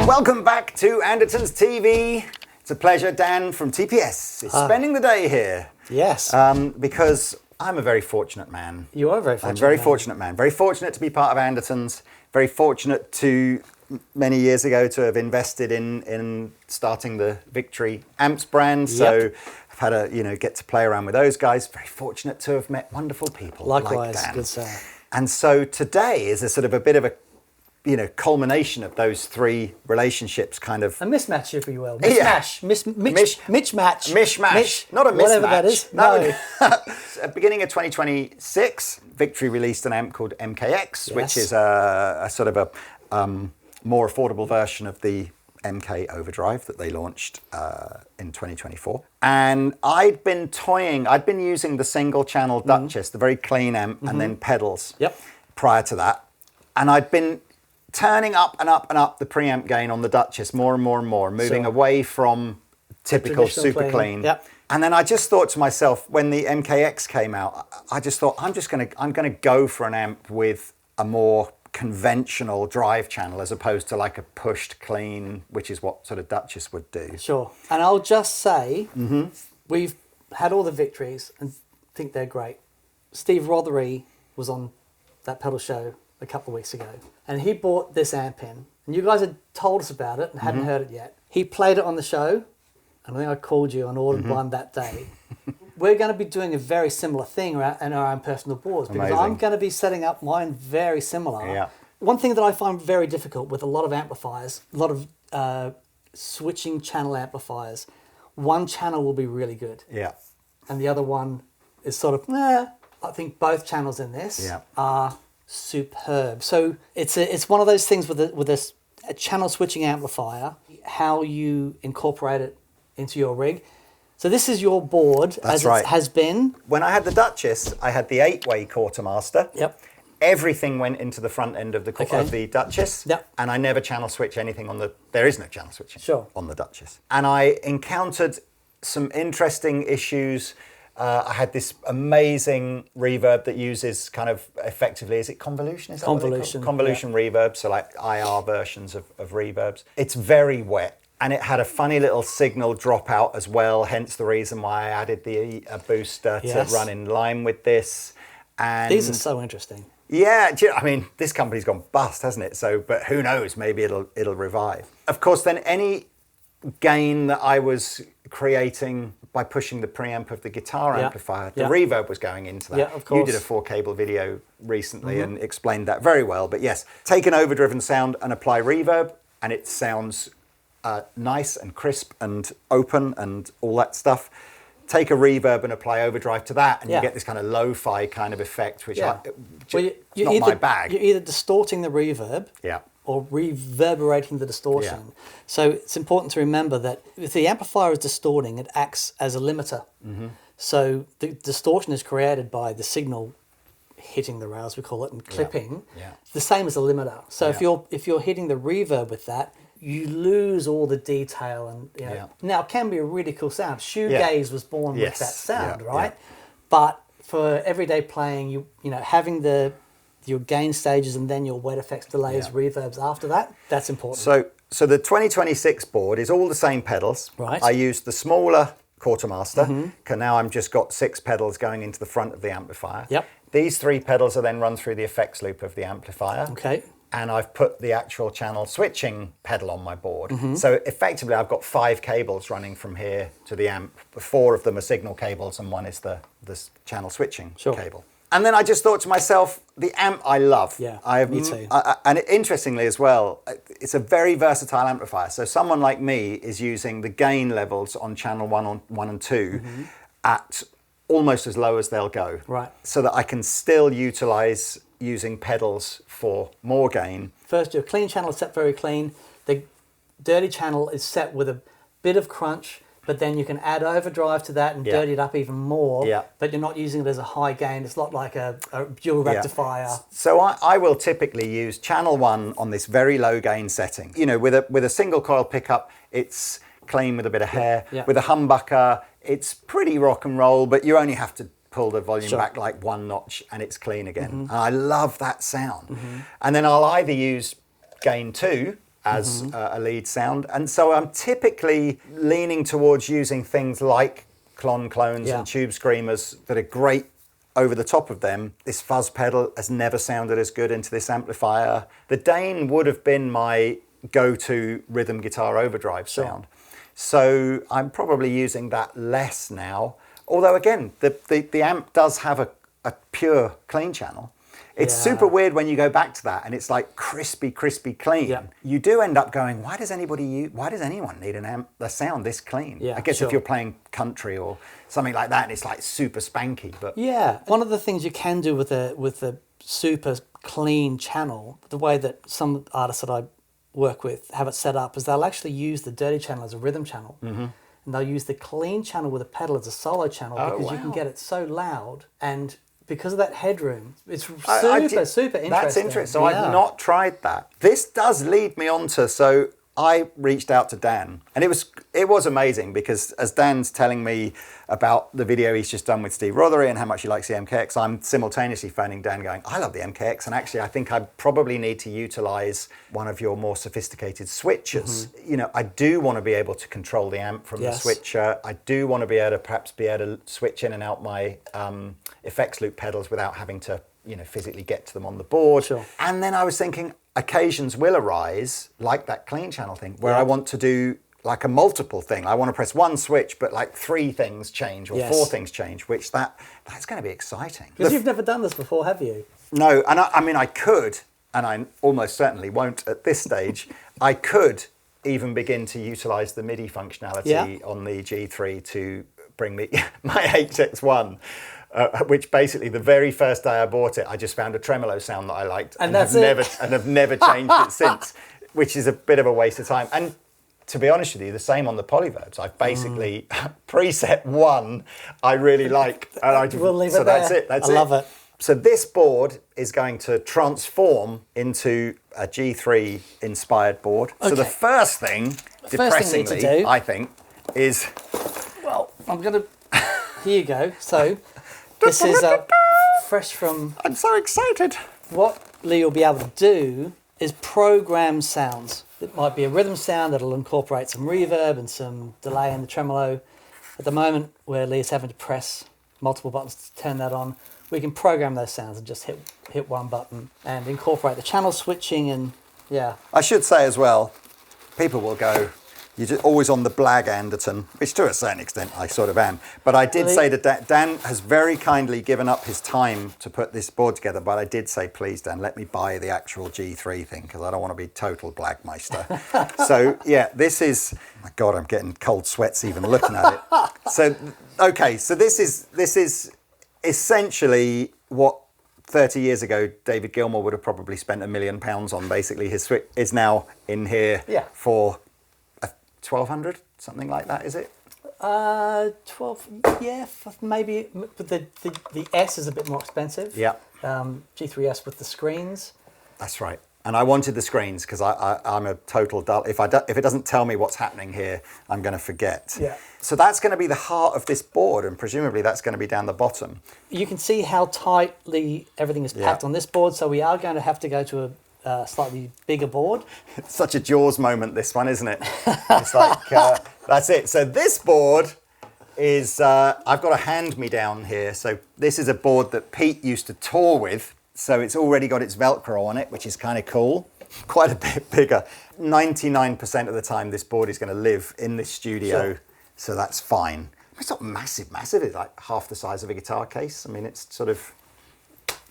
Welcome back to Andertons TV. It's a pleasure. Dan from TPS is spending the day here. Yes. Because I'm a very fortunate man. You are a very fortunate I'm a very fortunate man. Very fortunate to be part of Andertons. Very fortunate to, many years ago, to have invested in starting the Victory amps brand. So I've had a, get to play around with those guys. Very fortunate to have met wonderful people. Likewise, like Dan. good sir. And so today is a sort of a bit of a culmination of those three relationships, kind of a mismatch, if you will. Mismatch, mismatch, mishmash, not a mismatch. Whatever that is. No. At beginning of 2026, Victory released an amp called MKX, which is a sort of a more affordable version of the MK Overdrive that they launched in 2024. And I'd been using the single channel Duchess, the very clean amp, and then pedals prior to that. And I'd been turning up and up and up the preamp gain on the Duchess more and more and more, moving away from typical super clean. And then I just thought to myself, when the MKX came out, I just thought, I'm gonna go for an amp with a more conventional drive channel as opposed to like a pushed clean, which is what sort of Duchess would do. Sure. And I'll just say, we've had all the Victories and think they're great. Steve Rothery was on that pedal show a couple of weeks ago, and he bought this amp in, and you guys had told us about it and hadn't heard it yet. He played it on the show, and I think I called you and ordered one that day. We're going to be doing a very similar thing in our own personal boards, because I'm going to be setting up mine very similar. One thing that I find very difficult with a lot of amplifiers, a lot of switching channel amplifiers, one channel will be really good, and the other one is sort of, I think both channels in this are superb. So it's one of those things with a channel switching amplifier, how you incorporate it into your rig. So this is your board. That's right. It has been. When I had the Duchess, I had the 8-way quartermaster. Everything went into the front end of the Duchess. And I never channel switch anything on there is no channel switching on the Duchess. And I encountered some interesting issues. I had this amazing reverb that uses kind of effectively, is it convolution? Is that convolution? Convolution reverb, so like IR versions of reverbs. It's very wet, and it had a funny little signal dropout as well, hence the reason why I added a booster to run in line with this. And these are so interesting. Yeah, I mean, this company's gone bust, hasn't it? So, but who knows, maybe it'll revive. Of course, then any gain that I was creating by pushing the preamp of the guitar amplifier, the reverb was going into that. Of course. You did a 4-cable video recently and explained that very well. But yes, take an overdriven sound and apply reverb, and it sounds nice and crisp and open and all that stuff. Take a reverb and apply overdrive to that, and you get this kind of lo-fi kind of effect, which it's not my bag. You're either distorting the reverb or reverberating the distortion. So it's important to remember that if the amplifier is distorting, it acts as a limiter. So the distortion is created by the signal hitting the rails, we call it, and clipping. The same as a limiter. So if you're hitting the reverb with that, you lose all the detail, and now it can be a really cool sound. Shoegaze was born with that sound, right? But for everyday playing, you know, having your gain stages and then your wet effects, delays, reverbs after that, that's important. So the 2026 board is all the same pedals. Right. I used the smaller quartermaster, because now I've just got 6 pedals going into the front of the amplifier. These 3 pedals are then run through the effects loop of the amplifier. And I've put the actual channel switching pedal on my board. So effectively, I've got 5 cables running from here to the amp. 4 of them are signal cables, and one is the channel switching cable. And then I just thought to myself, the amp I love. Me too. And interestingly as well, it's a very versatile amplifier. So someone like me is using the gain levels on channel 1 and 2 at almost as low as they'll go. So that I can still utilize using pedals for more gain. First, your clean channel is set very clean. The dirty channel is set with a bit of crunch, but then you can add overdrive to that and dirty it up even more, but you're not using it as a high gain. It's not like a dual rectifier. So I will typically use channel 1 on this very low gain setting. You know, with a single coil pickup, it's clean with a bit of hair. With a humbucker, it's pretty rock and roll, but you only have to pull the volume back like 1 notch and it's clean again. And I love that sound. And then I'll either use gain 2 as a lead sound. And so I'm typically leaning towards using things like clones and tube screamers that are great over the top of them. This fuzz pedal has never sounded as good into this amplifier. The Dane would have been my go-to rhythm guitar overdrive sound. So I'm probably using that less now. Although again, the amp does have a pure clean channel. It's super weird when you go back to that and it's like crispy clean. Yeah. You do end up going, why does anyone need an amp, a sound this clean? Yeah, I guess if you're playing country or something like that and it's like super spanky. But yeah, one of the things you can do with a super clean channel, the way that some artists that I work with have it set up, is they'll actually use the dirty channel as a rhythm channel. And they'll use the clean channel with a pedal as a solo channel because you can get it so loud, and because of that headroom, it's super interesting. That's interesting. So I've not tried that. This does lead me on to, so I reached out to Dan, and it was amazing because as Dan's telling me about the video he's just done with Steve Rothery and how much he likes the MKX, I'm simultaneously phoning Dan going, I love the MKX, and actually I think I probably need to utilize one of your more sophisticated switchers. You know, I do want to be able to control the amp from the switcher. I do want to be able to perhaps switch in and out my effects loop pedals without having to, you know, physically get to them on the board. Sure. And then I was thinking, occasions will arise, like that clean channel thing, where I want to do like a multiple thing. I want to press one switch, but like 3 things change or 4 things change, which that's going to be exciting. Because you've never done this before, have you? No, and I mean, I could, and I almost certainly won't at this stage, I could even begin to utilize the MIDI functionality on the G3 to bring me my HX1. Which basically the very first day I bought it, I just found a tremolo sound that I liked and have never changed it since, which is a bit of a waste of time. And to be honest with you, the same on the polyverbs. I've basically preset 1 I really like, and we'll leave so it there. That's it. I love it. So this board is going to transform into a G3 inspired board. Okay. So the first thing, depressingly, I think, is... Well, I'm going to... Here you go. So... This is fresh from... I'm so excited. What Lee will be able to do is program sounds. It might be a rhythm sound that'll incorporate some reverb and some delay in the tremolo. At the moment, where Lee is having to press multiple buttons to turn that on, we can program those sounds and just hit one button and incorporate the channel switching and, I should say as well, people will go... You're just always on the blag Anderton, which to a certain extent I sort of am. But I did say that Dan has very kindly given up his time to put this board together, but I did say, please, Dan, let me buy the actual G3 thing because I don't want to be total blagmeister. So, yeah, this is... My God, I'm getting cold sweats even looking at it. So, okay, so this is essentially what 30 years ago David Gilmour would have probably spent £1 million on. Basically, his switch is now in here for... 1,200, something like that, is it? 12, maybe. But the S is a bit more expensive. Yeah. G3S with the screens. That's right. And I wanted the screens because I'm a total dull. If it doesn't tell me what's happening here, I'm going to forget. Yeah. So that's going to be the heart of this board, and presumably that's going to be down the bottom. You can see how tightly everything is packed on this board, so we are going to have to go to a slightly bigger board. It's such a Jaws moment, this one, isn't it? It's like, that's it. So this board is, I've got a hand-me-down here. So this is a board that Pete used to tour with. So it's already got its Velcro on it, which is kind of cool. Quite a bit bigger. 99% of the time, this board is going to live in this studio. So that's fine. It's not massive. It's like half the size of a guitar case. I mean, it's sort of...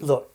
Look,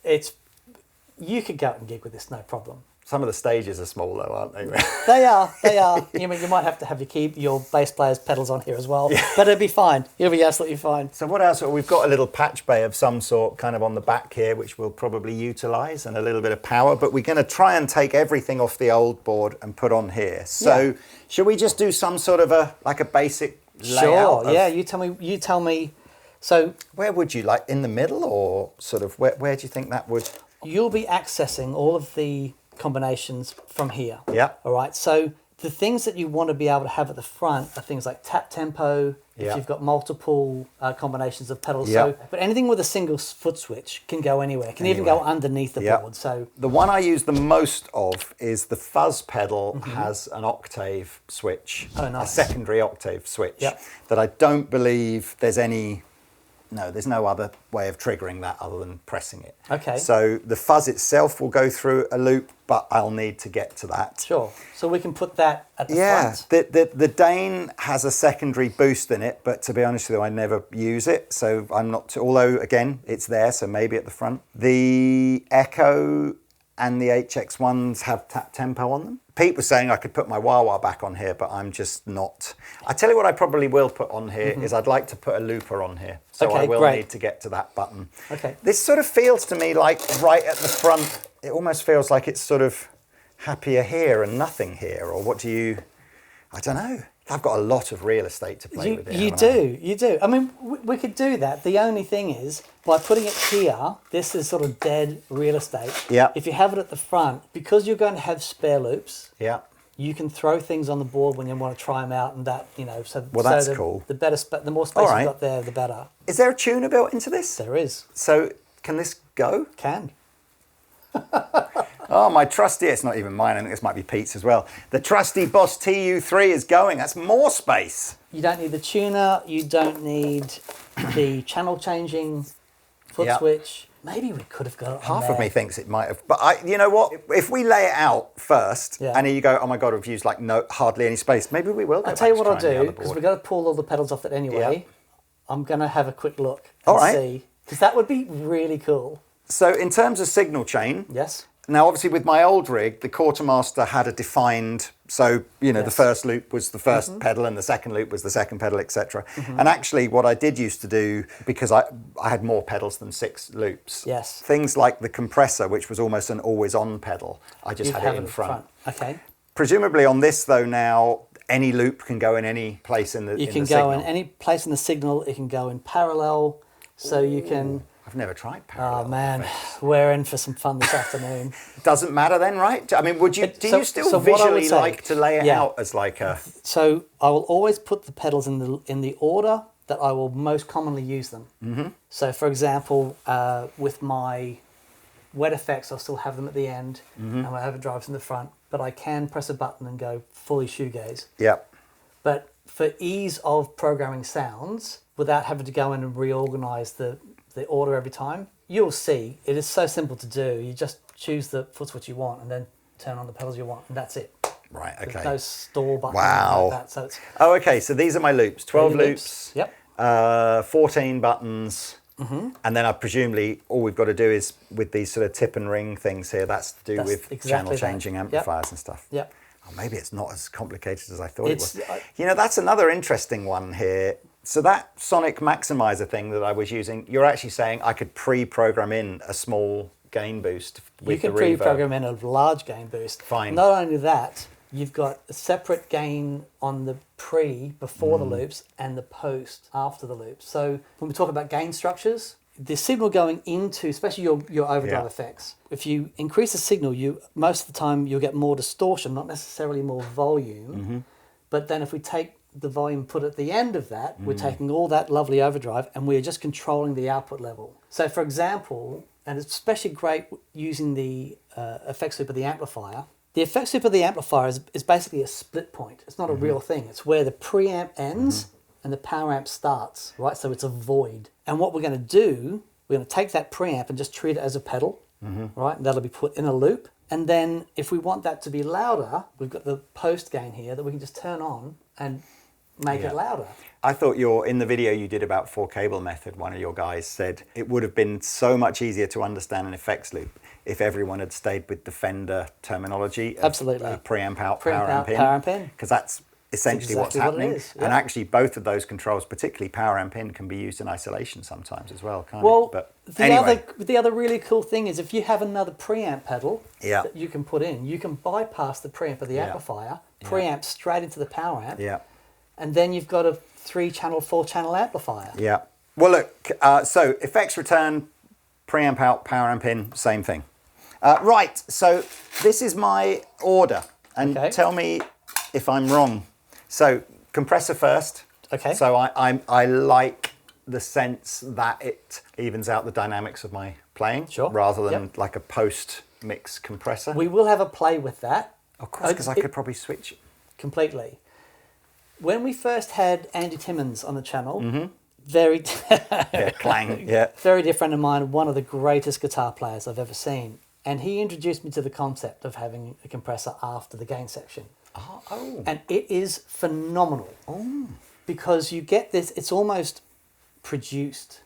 you could go out and gig with this, no problem. Some of the stages are small though, aren't they? They are. You might have to have your bass player's pedals on here as well, but it'll be fine. It'll be absolutely fine. So what else? We've got a little patch bay of some sort kind of on the back here, which we'll probably utilise, and a little bit of power, but we're going to try and take everything off the old board and put on here. So should we just do some sort of a basic layout? Sure, you tell me. So where would you, like in the middle, or sort of where do you think that would... You'll be accessing all of the combinations from here. Yeah. All right. So the things that you want to be able to have at the front are things like tap tempo, if you've got multiple combinations of pedals. Yep. So, but anything with a single foot switch can go anywhere. It can even go underneath the board. So the one I use the most of is the fuzz pedal has an octave switch, a secondary octave switch that I don't believe there's there's no other way of triggering that other than pressing it. Okay. So the fuzz itself will go through a loop, but I'll need to get to that. Sure. So we can put that at the front. The Dane has a secondary boost in it, but to be honest with you, I never use it. So I'm not, although again, it's there, so maybe at the front. The Echo and the HX1s have tap tempo on them. Pete was saying I could put my wah-wah back on here, but I'm just not. I tell you what I probably will put on here is I'd like to put a looper on here. So I will need to get to that button. Okay. This sort of feels to me like right at the front, it almost feels like it's sort of happier here and nothing here. Or what do you, I don't know. I've got a lot of real estate to play with here. You do. I mean, we could do that. The only thing is, by putting it here, this is sort of dead real estate. Yeah. If you have it at the front, because you're going to have spare loops, yeah, you can throw things on the board when you want to try them out, and that, you know, so well, that's cool. The better, the more space you've got there, the better. Is there a tuner built into this? There is. So can this go? Can. Oh, my trusty, it's not even mine, I think this might be Pete's as well. The trusty Boss TU3 is going. That's more space. You don't need the tuner. You don't need the channel changing foot switch. Maybe we could have got it on Half of me thinks it might have. But you know what? If we lay it out first, and then you go, oh my God, we've used like hardly any space, maybe we will go I'll tell you what I'll do, because we've got to pull all the pedals off it anyway. I'm going to have a quick look and see. Because that would be really cool. So in terms of signal chain, yes. Now, obviously, with my old rig, the quartermaster had a defined, so, you know, the first loop was the first pedal and the second loop was the second pedal, etc. And actually, what I did used to do, because I had more pedals than 6 loops, things like the compressor, which was almost an always-on pedal, I just had it in front. Okay. Presumably on this, though, now, any loop can go in any place in the signal. You can go in any place in the signal. It can go in parallel, so you can... I've never tried parallel. Oh man, we're in for some fun this afternoon. Doesn't matter then, right? I mean, do you still visually like to lay it out as like a... So I will always put the pedals in the order that I will most commonly use them. So for example, with my wet effects, I'll still have them at the end, and my overdrive's in the front, but I can press a button and go fully shoegaze. Yep. But for ease of programming sounds, without having to go in and reorganize the order every time, you'll see it is so simple to do. You just choose the foot switch you want and then turn on the pedals you want, and that's it. Right, okay. There's no store button like that. So it's okay, so these are my loops. 12 loops. Yep. 14 buttons. And then presumably all we've got to do is, with these sort of tip and ring things here, that's to do with channel changing amplifiers and stuff. Yep. Oh, maybe it's not as complicated as I thought it was. You know, that's another interesting one here. So that sonic maximizer thing that I was using, you're actually saying I could pre-program in a small gain boost with the reverb. You can pre-program in a large gain boost. Fine. Not only that, you've got a separate gain on the before the loops and the post after the loops. So when we talk about gain structures, the signal going into, especially your overdrive effects, if you increase the signal, most of the time you'll get more distortion, not necessarily more volume. But then if we take the volume put at the end of that, we're taking all that lovely overdrive and we're just controlling the output level. So for example, and it's especially great using the effects loop of the amplifier, the effects loop of the amplifier is basically a split point. It's not a real thing. It's where the preamp ends and the power amp starts, right? So it's a void. And what we're going to do, we're going to take that preamp and just treat it as a pedal, right? And that'll be put in a loop. And then if we want that to be louder, we've got the post gain here that we can just turn on and make it louder. I thought in the video you did about 4-cable method, one of your guys said it would have been so much easier to understand an effects loop if everyone had stayed with the Fender terminology of preamp out, power amp in. Because that's essentially what's happening. And actually both of those controls, particularly power amp in, can be used in isolation sometimes as well, can't it? But the other really cool thing is if you have another preamp pedal that you can put in, you can bypass the preamp of the amplifier, preamp straight into the power amp. And then you've got a 3-channel, 4-channel amplifier. Yeah. Well, look, so effects return, preamp out, power amp in, same thing. Right, so this is my order. And tell me if I'm wrong. So compressor first. Okay. So I like the sense that it evens out the dynamics of my playing, rather than like a post-mix compressor. We will have a play with that. Of course, because I could probably switch it. Completely. When we first had Andy Timmons on the channel, very clang, very dear friend of mine, one of the greatest guitar players I've ever seen. And he introduced me to the concept of having a compressor after the gain section. Oh. And it is phenomenal. Because you get this, it's almost produced,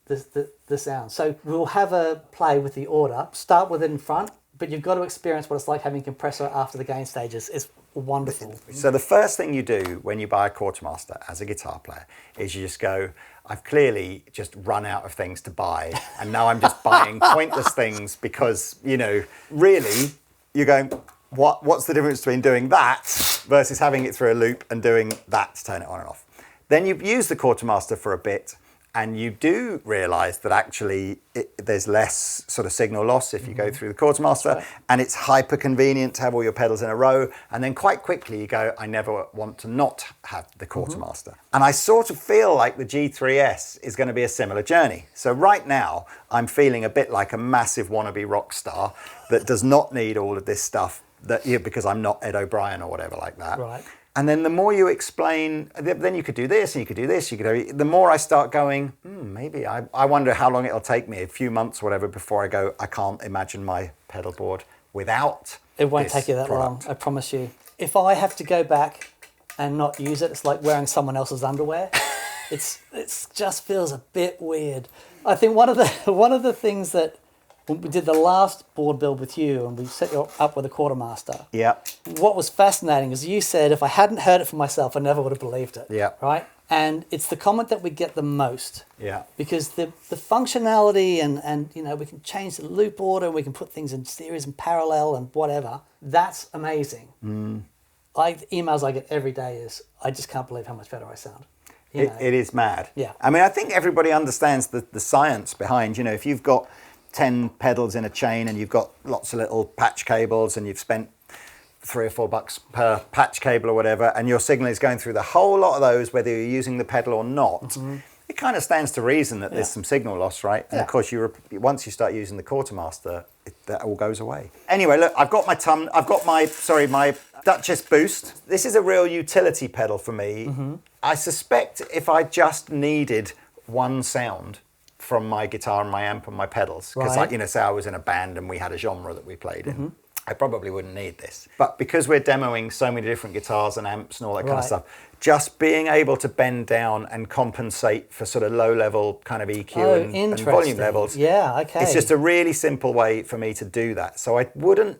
the sound. So we'll have a play with the order, start with it in front, but you've got to experience what it's like having a compressor after the gain stages. It's wonderful. So the first thing you do when you buy a Quartermaster as a guitar player is you just go, I've clearly just run out of things to buy, and now I'm just buying pointless things because, you know, really you're going, what's the difference between doing that versus having it through a loop and doing that to turn it on and off? Then you use the Quartermaster for a bit, and you do realise that actually there's less sort of signal loss if you go through the Quartermaster, and it's hyper convenient to have all your pedals in a row. And then quite quickly you go, I never want to not have the Quartermaster. And I sort of feel like the G3S is going to be a similar journey. So right now I'm feeling a bit like a massive wannabe rock star that does not need all of this stuff because I'm not Ed O'Brien or whatever like that. Right. And then the more you explain, then you could do this and you could do this, the more I start going, maybe I wonder how long it'll take me, a few months, whatever, before I go, I can't imagine my pedal board without It won't take you that long, I promise you. If I have to go back and not use it, it's like wearing someone else's underwear. It just feels a bit weird. I think one of the things that when we did the last board build with you and we set you up with a Quartermaster. Yeah. What was fascinating is you said if I hadn't heard it for myself, I never would have believed it. Yeah. Right? And it's the comment that we get the most. Yeah. Because the functionality and you know, we can change the loop order, we can put things in series and parallel and whatever. That's amazing. The emails I get every day is, I just can't believe how much better I sound. It is mad. Yeah. I mean, I think everybody understands the science behind, you know, if you've got 10 pedals in a chain and you've got lots of little patch cables and you've spent $3 or $4 per patch cable or whatever, and your signal is going through the whole lot of those, whether you're using the pedal or not, it kind of stands to reason that there's some signal loss, right? And of course, once you start using the Quartermaster, that all goes away. Anyway, look, I've got my Duchess Boost. This is a real utility pedal for me. I suspect if I just needed one sound from my guitar and my amp and my pedals, because like, you know, say I was in a band and we had a genre that we played in, I probably wouldn't need this. But because we're demoing so many different guitars and amps and all that kind of stuff, just being able to bend down and compensate for sort of low level kind of EQ and volume levels. Yeah, okay. It's just a really simple way for me to do that. So I wouldn't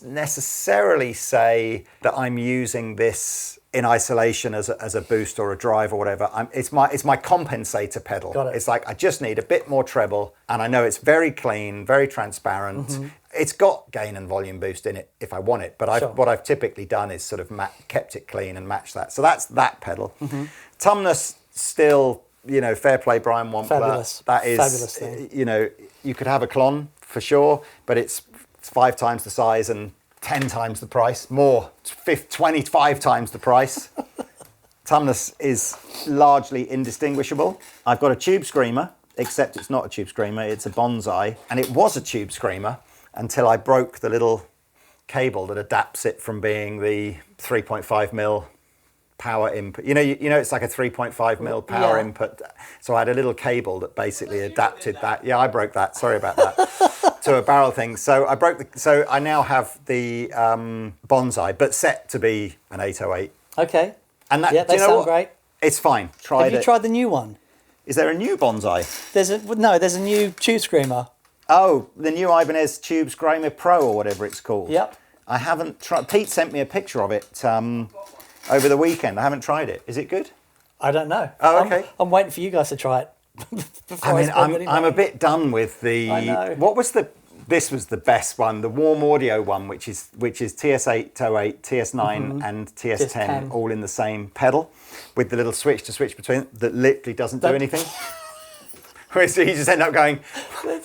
necessarily say that I'm using this in isolation as a boost or a drive or whatever. It's my compensator pedal. Got it. It's like I just need a bit more treble, and I know it's very clean, very transparent. It's got gain and volume boost in it if I want it, but what I've typically done is sort of kept it clean and matched that. So that's that pedal. Tumnus still, you know, fair play, Brian Wampler. Fabulous. That is, fabulous thing. You know, you could have a Klon for sure, but it's 5 times the size and 10 times the price, 25 times the price. Tumnus is largely indistinguishable. I've got a Tube Screamer, except it's not a Tube Screamer, it's a Bonsai, and it was a Tube Screamer until I broke the little cable that adapts it from being the 3.5mm power input. You know, it's like a 3.5mm power input. So I had a little cable that basically adapted that. Yeah, I broke that. Sorry about that. To a barrel thing. So I now have the Bonsai, but set to be an 808. Okay. And that, they sound great. It's fine. Have you tried the new one? Is there a new Bonsai? There's a new Tube Screamer. Oh, the new Ibanez Tube Screamer Pro or whatever it's called. Yep. I haven't tried. Pete sent me a picture of it over the weekend. I haven't tried it. Is it good? I don't know. Oh, okay. I'm waiting for you guys to try it. I'm a bit done with the. I know. What was the? This was the best one, the Warm Audio one, which is TS808, TS9, and TS10 all in the same pedal, with the little switch to switch between that literally doesn't do anything. So you just end up going.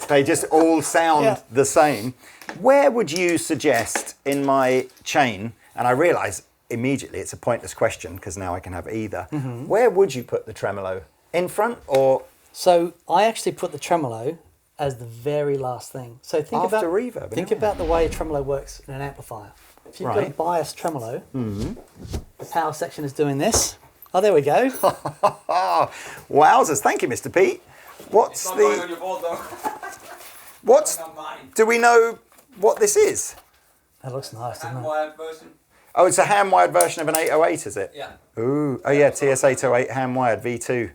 They just all sound the same. Where would you suggest in my chain? And I realise immediately it's a pointless question because now I can have either. Where would you put the tremolo? In front or? So I actually put the tremolo as the very last thing. So think After about reverb, think yeah. about the way a tremolo works in an amplifier. If you've got a Right. biased tremolo, the power section is doing this. Oh, there we go. Wowzers! Thank you, Mr. Pete. What's It's not going on the? your board though. What's? Going on mine. Do we know what this is? That looks nice, doesn't it? Hand-wired version. Oh, it's a hand-wired version of an 808, is it? Yeah. Ooh, oh yeah, TS808 hand-wired V2.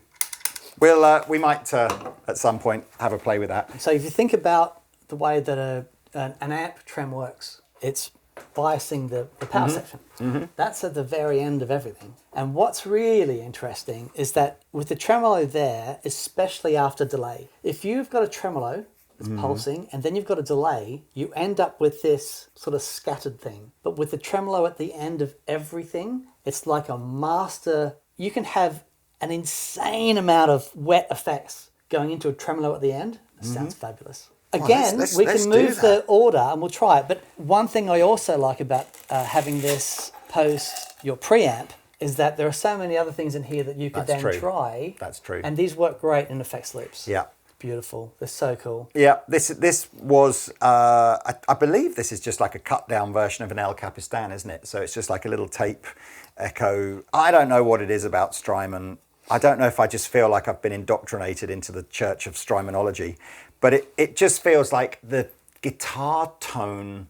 We might at some point have a play with that. So if you think about the way that an amp trem works, it's biasing the power section. That's at the very end of everything. And what's really interesting is that with the tremolo there, especially after delay, if you've got a tremolo that's pulsing and then you've got a delay, you end up with this sort of scattered thing. But with the tremolo at the end of everything, it's like a master. You can have an insane amount of wet effects going into a tremolo at the end. It sounds fabulous. Again, let's we do can move that. the order and we'll try it. But one thing I also like about having this post your preamp is that there are so many other things in here that you could That's then true. try. That's true. And these work great in effects loops. Yeah. Beautiful. They're so cool. Yeah, this was, I believe this is just like a cut down version of an El Capistan, isn't it? So it's just like a little tape echo. I don't know what it is about Strymon. I don't know if I just feel like I've been indoctrinated into the church of Strymonology, but it just feels like the guitar tone,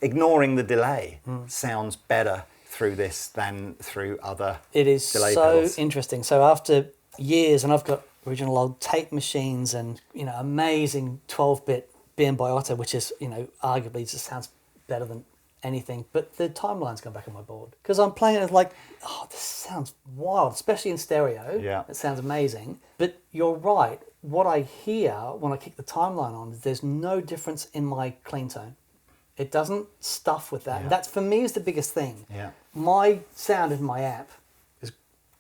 ignoring the delay, sounds better through this than through other It is delay so pedals. interesting. So after years, and I've got original old tape machines and, amazing 12-bit BM by Otto, which is, arguably just sounds better than anything. But the timeline's gone back on my board because I'm playing it like, oh, this sounds wild, especially in stereo. Yeah. It sounds amazing. But you're right. What I hear when I kick the timeline on is there's no difference in my clean tone. It doesn't stuff with that. Yeah. That, for me, is the biggest thing. Yeah. My sound in my amp is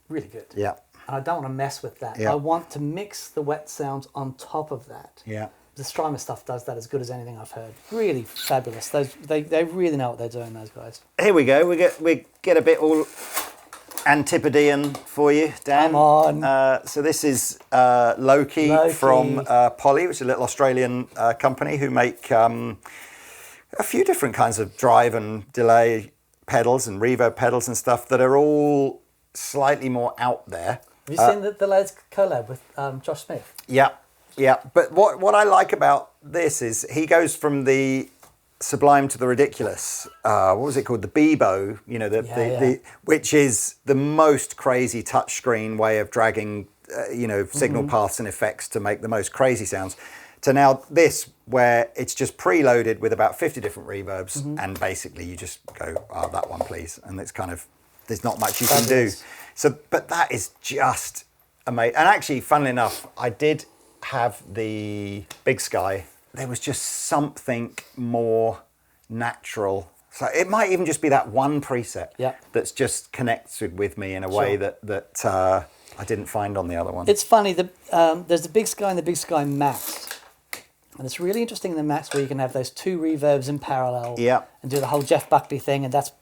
really good. Yeah, And I don't want to mess with that. Yeah. I want to mix the wet sounds on top of that. yeah. The Strymon stuff does that as good as anything I've heard. Really fabulous. They really know what they're doing, those guys. Here we go. We get a bit all Antipodean for you, Dan. Come on. So this is Loki from Poly, which is a little Australian company who make a few different kinds of drive and delay pedals and reverb pedals and stuff that are all slightly more out there. Have you seen the latest collab with Josh Smith? Yeah, yeah. But what I like about this is he goes from the sublime to the ridiculous. What was it called? The Bebo, the which is the most crazy touchscreen way of dragging, signal paths and effects to make the most crazy sounds. To now this, where it's just preloaded with about 50 different reverbs, and basically you just go, oh, that one, please. And it's kind of, there's not much you can do. So, but that is just amazing. And actually, funnily enough, I did have the Big Sky. There was just something more natural. So it might even just be that one preset that's just connected with me in a way that I didn't find on the other one. It's funny, there's the Big Sky and the Big Sky Max. And it's really interesting in the Max where you can have those two reverbs in parallel and do the whole Jeff Buckley thing, and that's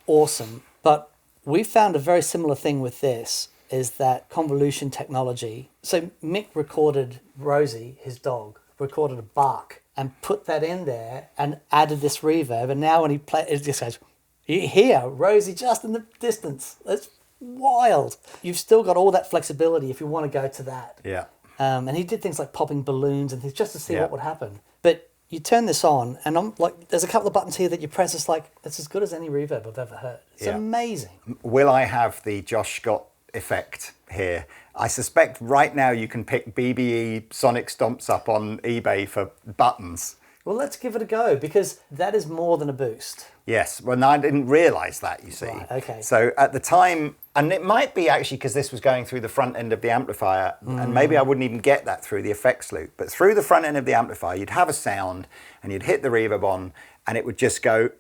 awesome. But we found a very similar thing with this, is that convolution technology. So Mick recorded Rosie, his dog, recorded a bark and put that in there and added this reverb. And now when he plays, it just goes, you hear Rosie just in the distance. That's wild. You've still got all that flexibility if you want to go to that. Yeah. And he did things like popping balloons and things just to see what would happen. But you turn this on, and I'm like, there's a couple of buttons here that you press. It's like, it's as good as any reverb I've ever heard. It's amazing. Will I have the Josh Scott effect here? I suspect right now you can pick BBE Sonic Stomps up on eBay for buttons. Well, let's give it a go, because that is more than a boost. Yes, well, no, I didn't realise that, you see. Right, okay. So at the time, and it might be actually because this was going through the front end of the amplifier, and maybe I wouldn't even get that through the effects loop, but through the front end of the amplifier, you'd have a sound, and you'd hit the reverb on, and it would just go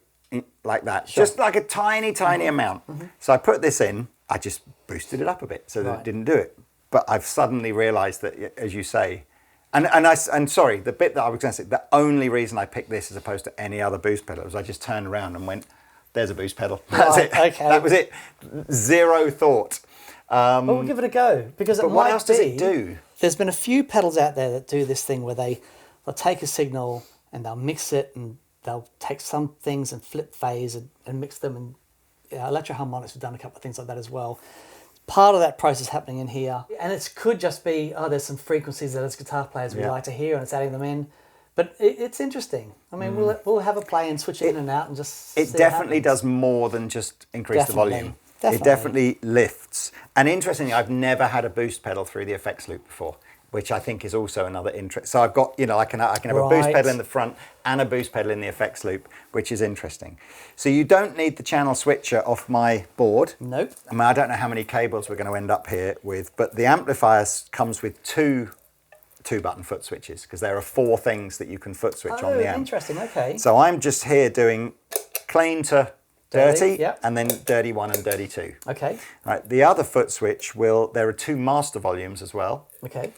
like that, just like a tiny, tiny amount. So I put this in, I just boosted it up a bit so that it didn't do it. But I've suddenly realised that, as you say, and sorry, the bit that I was going to say, the only reason I picked this as opposed to any other boost pedal was I just turned around and went, there's a boost pedal. That's it. Okay. That was it. Zero thought. Well, we'll give it a go because But what else does it do? There's been a few pedals out there that do this thing where they'll take a signal and they'll mix it, and they'll take some things and flip phase and mix them. And Electro-Harmonics have done a couple of things like that as well. Part of that process happening in here, and it could just be, there's some frequencies that as guitar players we like to hear, and it's adding them in. But it's interesting. I mean, we'll have a play and switch it in and out and just. It definitely does more than just increase the volume. Definitely. It definitely lifts. And interestingly, I've never had a boost pedal through the effects loop before, which I think is also another interest. So I've got, I can have a boost pedal in the front and a boost pedal in the effects loop, which is interesting. So you don't need the channel switcher off my board. Nope. I mean, I don't know how many cables we're going to end up here with, but the amplifier comes with two button foot switches, because there are 4 things that you can foot switch on the amp. Interesting, okay. So I'm just here doing clean to dirty, yep. and then dirty 1 and dirty 2. Okay. Right. The other foot switch there are 2 master volumes as well. Okay.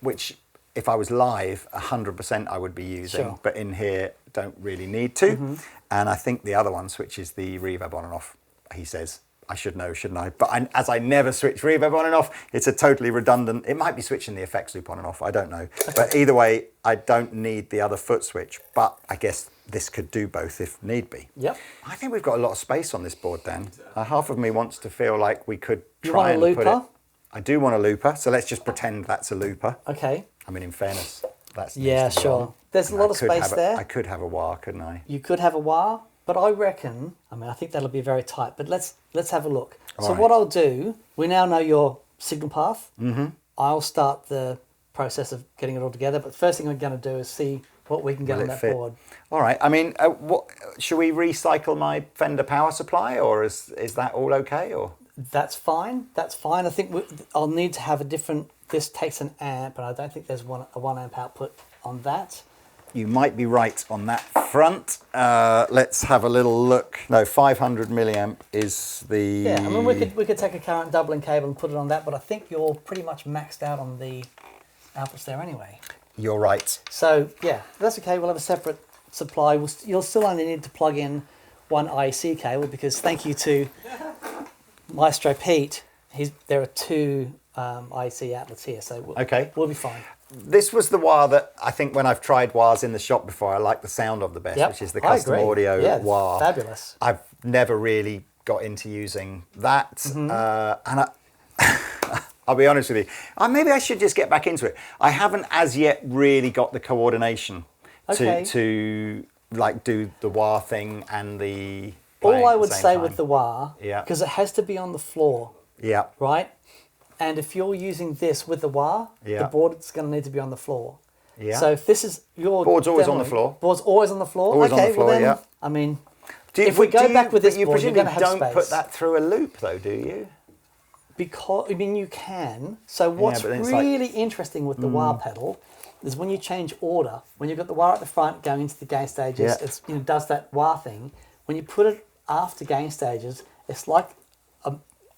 Which if I was live, 100% I would be using, Sure. but in here don't really need to. And I think the other one switches the reverb on and off. He says, I should know, shouldn't I? But as I never switch reverb on and off, it's a totally redundant. It might be switching the effects loop on and off. I don't know. Okay. But either way, I don't need the other foot switch. But I guess this could do both if need be. Yep. I think we've got a lot of space on this board, Dan. Half of me wants to feel like we could You try want a and put looper? it. I do want a looper, so let's just pretend that's a looper. Okay. I mean, in fairness, that's Sure. There's a lot of space there. I could have a wah, couldn't I? You could have a wah, but I reckon. I think that'll be very tight. But let's have a look. All so right. what I'll do, we now know your signal path. Mm-hmm. I'll start the process of getting it all together. But the first thing I'm going to do is see what we can get on that board. All right. I mean, should we recycle my Fender power supply, or is that all okay? Or That's fine. That's fine. I think I'll need to have a different. This takes an amp, and I don't think there's a 1 amp output on that. you might be right on that front. Let's have a little look. No, 500 milliamp is the... Yeah, I mean, we could take a current doubling cable and put it on that, but I think you're pretty much maxed out on the outputs there anyway. You're right. So, yeah, that's okay. We'll have a separate supply. You'll still only need to plug in one IC cable because thank you to Maestro Pete, there are two IC outlets here, so we'll be fine. This was the wah that I think when I've tried wahs in the shop before, I like the sound of the best, which is the custom audio wah. Fabulous. I've never really got into using that. Mm-hmm. And I'll be honest with you, maybe I should just get back into it. I haven't as yet really got the coordination to like do the wah thing and the... All I would say with the wah, because it has to be on the floor, right? And if you're using this with the wah, the board is going to need to be on the floor. Yeah. So if this is your board's always on the floor. Board's always on the floor. Always on the floor. Well then, I mean, if we go back with this board, you're going to have space. You don't put that through a loop, though, do you? Because you can. So what's really interesting with the wah pedal is when you change order. When you've got the wah at the front going into the gain stages, it does that wah thing. When you put it after gain stages, it's like a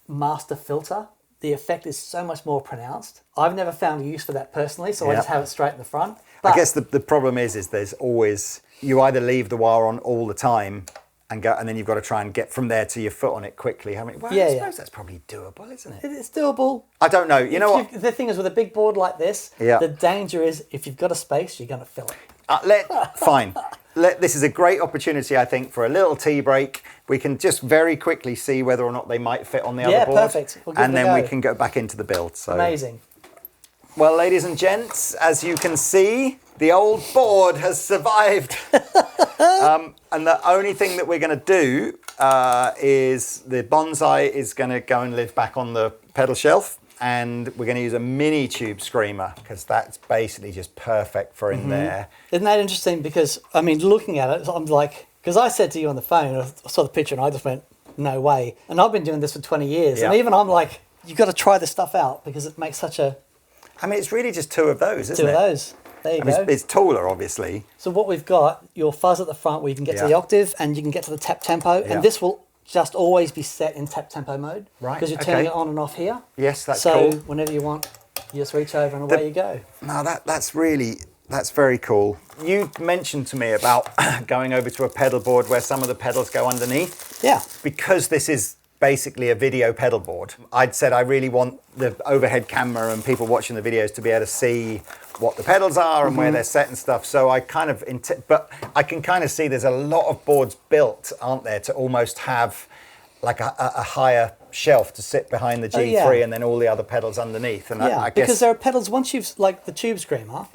master filter. The effect is so much more pronounced. I've never found a use for that personally, so I just have it straight in the front. But I guess the problem is there's always, you either leave the wah on all the time and then you've got to try and get from there to your foot on it quickly. I suppose that's probably doable, isn't it? It's doable. I don't know. You know what? The thing is, with a big board like this, the danger is if you've got a space, you're going to fill it. Fine. This is a great opportunity, I think, for a little tea break. We can just very quickly see whether or not they might fit on the other board. Perfect. And then we can go back into the build. So. Amazing. Well, ladies and gents, as you can see, the old board has survived. And the only thing that we're going to do is the bonsai is going to go and live back on the pedal shelf. And we're going to use a mini tube screamer because that's basically just perfect for in there. Isn't that interesting? Because, I mean, looking at it, I'm like, because I said to you on the phone, I saw the picture and I just went, no way. And I've been doing this for 20 years. And even I'm like, you've got to try this stuff out because it makes such a... I mean, it's really just two of those, isn't it? Two of those. There you go. It's taller, obviously. So what we've got, your fuzz at the front where you can get to the octave and you can get to the tap tempo. And this will just always be set in tap tempo mode. Right. Because you're turning it on and off here. Yes, that's cool. So whenever you want, you just reach over and away you go. No, that's really That's very cool. You mentioned to me about going over to a pedal board where some of the pedals go underneath. Yeah. Because this is basically a video pedal board, I'd said I really want the overhead camera and people watching the videos to be able to see what the pedals are and where they're set and stuff. So I kind of, but I can kind of see there's a lot of boards built, aren't there, to almost have like a higher shelf to sit behind the G3 and then all the other pedals underneath. And I guess, because there are pedals, once you've, like the Tube Screamer,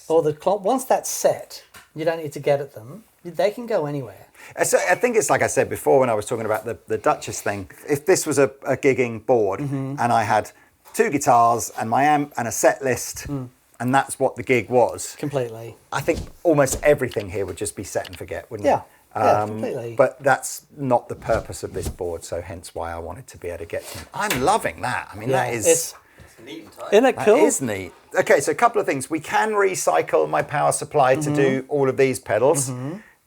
or the once that's set, you don't need to get at them. They can go anywhere. So I think it's like I said before when I was talking about the Duchess thing. If this was a gigging board and I had 2 guitars and my amp and a set list and that's what the gig was. Completely. I think almost everything here would just be set and forget, wouldn't it? Yeah, completely. But that's not the purpose of this board, so hence why I wanted to be able to get some. I'm loving that. I mean, that is... It's neat and tight. Isn't it cool? That is neat. Okay, so a couple of things. We can recycle my power supply to do all of these pedals.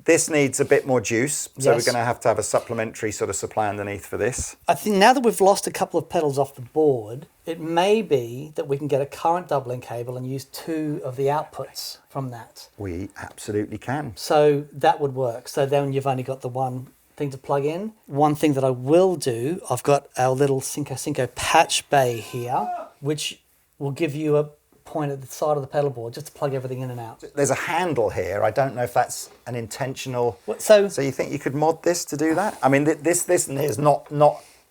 This needs a bit more juice, so we're going to have a supplementary sort of supply underneath for this. I think now that we've lost a couple of pedals off the board, it may be that we can get a current doubling cable and use 2 of the outputs from that. We absolutely can. So that would work. So then you've only got the one thing to plug in. One thing that I will do, I've got our little Synco patch bay here, which will give you a point at the side of the pedal board just to plug everything in and out. There's a handle here. I don't know if that's an intentional... So you think you could mod this to do that? I mean, this is not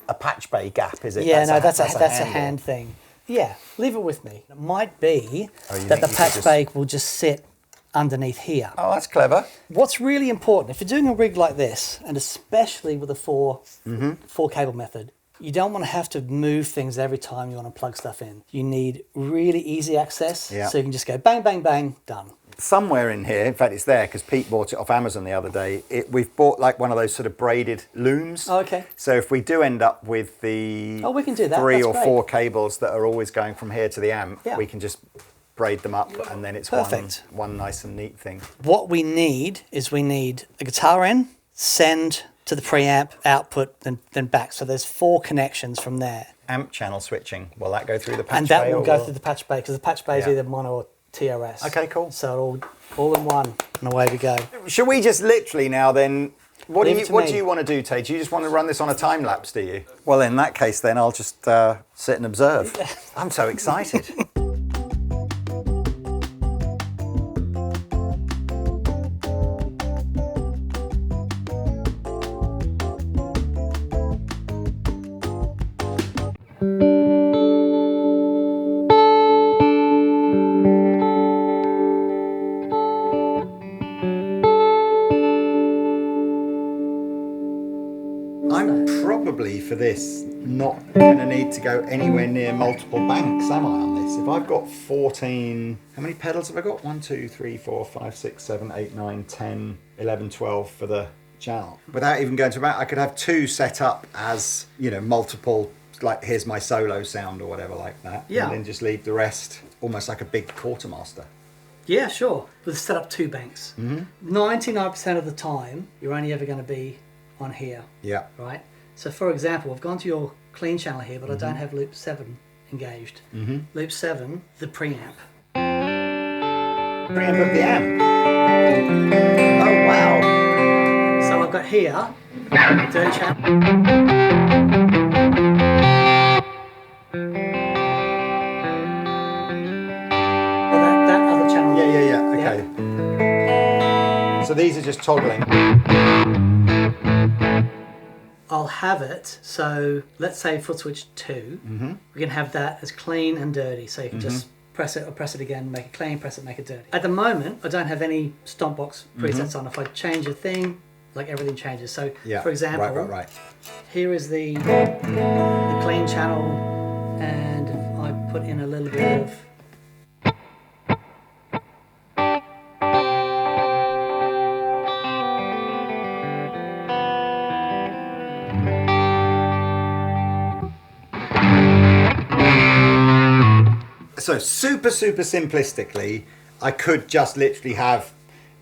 a patch bay gap, is it? Yeah, that's a hand thing. Yeah, leave it with me. It might be that the patch bay will just sit underneath here. Oh, that's clever. What's really important, if you're doing a rig like this, and especially with a four cable method, you don't want to have to move things every time you want to plug stuff in. You need really easy access, so you can just go bang, bang, bang, done. Somewhere in here, in fact it's there because Pete bought it off Amazon the other day, we've bought like one of those sort of braided looms. Oh, okay. So if we do end up with the we can do that. 3 That's or great. 4 cables that are always going from here to the amp, we can just braid them up and then it's one nice and neat thing. What we need is we need a guitar in, send to the preamp, output, then back. So there's 4 connections from there. Amp channel switching, will that go through the patch bay? And that will go through the patch bay because the patch bay is either mono or TRS. Okay, cool. So all in one, and away we go. Should we just literally now then, what do Leave you want to do, Tate? Do you just want to run this on a time lapse, do you? Well, in that case then I'll just sit and observe. I'm so excited. For this, not going to need to go anywhere near multiple banks, am I, on this? If I've got 14, how many pedals have I got? 1, 2, 3, 4, 5, 6, 7, 8, 9, 10, 11, 12 for the channel. Without even going to about, I could have 2 set up as, multiple, like here's my solo sound or whatever like that. Yeah. And then just leave the rest almost like a big quartermaster. Yeah, sure. We'll set up 2 banks. 99% of the time, you're only ever going to be on here. Yeah. Right? So for example, I've gone to your clean channel here, but I don't have loop 7 engaged. Loop 7, the preamp. Preamp of the amp. Oh wow. So I've got here, dirty channel. That other channel. Yeah, okay. So these are just toggling. I'll have it, so let's say foot switch 2, we can have that as clean and dirty, so you can just press it or press it again, make it clean, press it, make it dirty. At the moment, I don't have any Stompbox presets on. If I change a thing, like everything changes. So for example, here is the clean channel, and I put in a little bit of So super simplistically, I could just literally have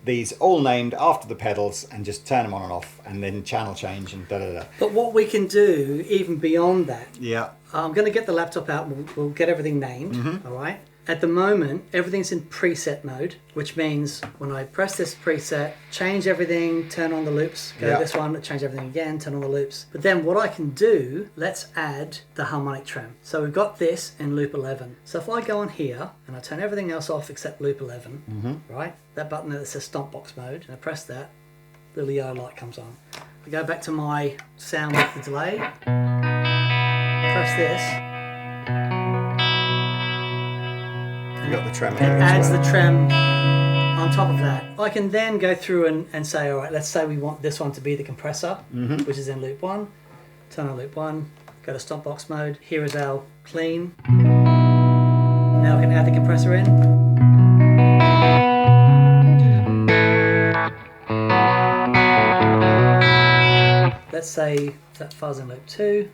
these all named after the pedals and just turn them on and off and then channel change and da-da-da. But what we can do, even beyond that, Yeah. I'm going to get the laptop out and we'll get everything named, all right? at the moment, everything's in preset mode, which means when I press this preset, change everything, turn on the loops, go to this one, change everything again, turn on the loops. But then what I can do, let's add the harmonic trem. So we've got this in loop 11. So if I go on here and I turn everything else off except loop 11, right? That button that says stomp box mode, and I press that, the little yellow light comes on. I go back to my sound with the delay, press this, You got the trem it here as adds well. the trem on top of that. I can then go through and say, all right, let's say we want this one to be the compressor, which is in loop 1. Turn on loop 1, go to stomp box mode. Here is our clean. Now we can add the compressor in. Let's say that fuzz in loop 2.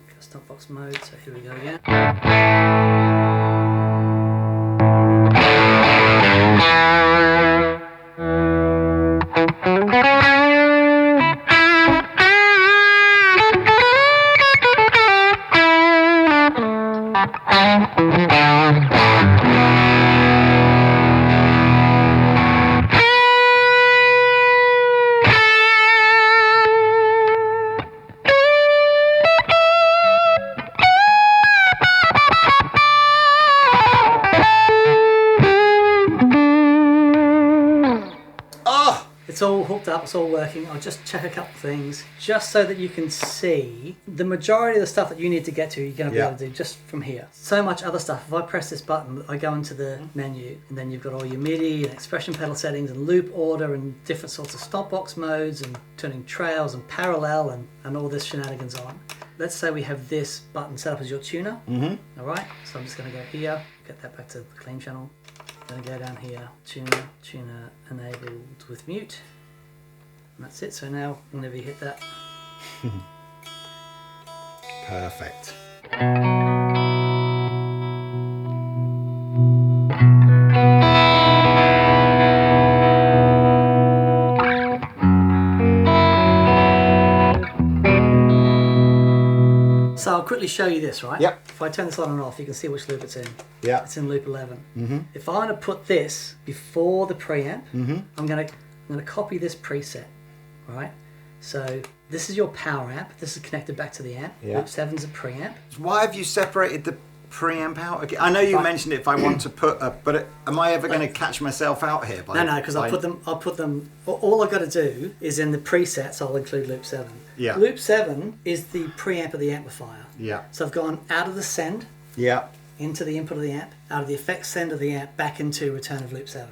Go to stomp box mode, so here we go again. It's all hooked up, it's all working. I'll just check a couple of things just so that you can see the majority of the stuff that you need to get to, you're going to be able to do just from here. So much other stuff. If I press this button, I go into the menu and then you've got all your MIDI and expression pedal settings and loop order and different sorts of stop box modes and turning trails and parallel and all this shenanigans on. Let's say we have this button set up as your tuner. All right, so I'm just going to go here, get that back to the clean channel. Going to go down here, tuner enabled with mute, and that's it. So now whenever you hit that, perfect. So I'll quickly show you this, right? Yep. If I turn this on and off, you can see which loop it's in. Yeah. It's in loop 11. If I want to put this before the preamp, I'm gonna copy this preset, right? So this is your power amp. This is connected back to the amp. Yeah. Loop 7's a preamp. Why have you separated the preamp out again? I know you mentioned it if I want to put a, but am I ever going to catch myself out here? No, because I'll put them. All I've got to do is in the presets, I'll include loop 7. Yeah. Loop 7 is the preamp of the amplifier. Yeah. So I've gone out of the send Yeah. into the input of the amp, out of the effects send of the amp back into return of loop 7.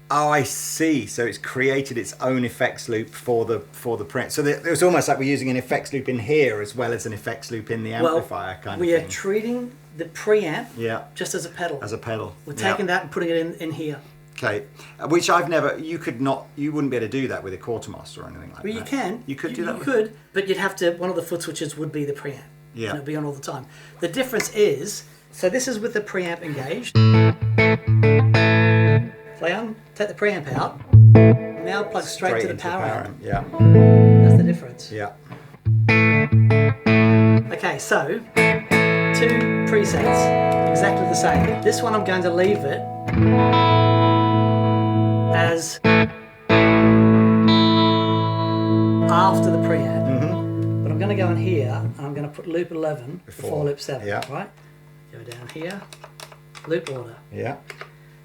Oh, I see. So it's created its own effects loop for the preamp. So it was almost like we're using an effects loop in here as well as an effects loop in the amplifier kind of thing. We are treating the preamp just as a pedal. As a pedal. We're taking that and putting it in here. Okay, which I've never. You wouldn't be able to do that with a Quartermaster or anything like that. Well, you can. You could do that. You could, but you'd have to. One of the foot switches would be the preamp. Yeah. And it'd be on all the time. The difference is, so this is with the preamp engaged. If I take the preamp out, now plug straight to the into power amp. Yeah. That's the difference. Yeah. Okay, so 2 presets, exactly the same. This one I'm going to leave it as after the preamp. But I'm going to go in here and I'm going to put loop 11 before loop 7. Yeah. Right? Go down here, loop order. Yeah.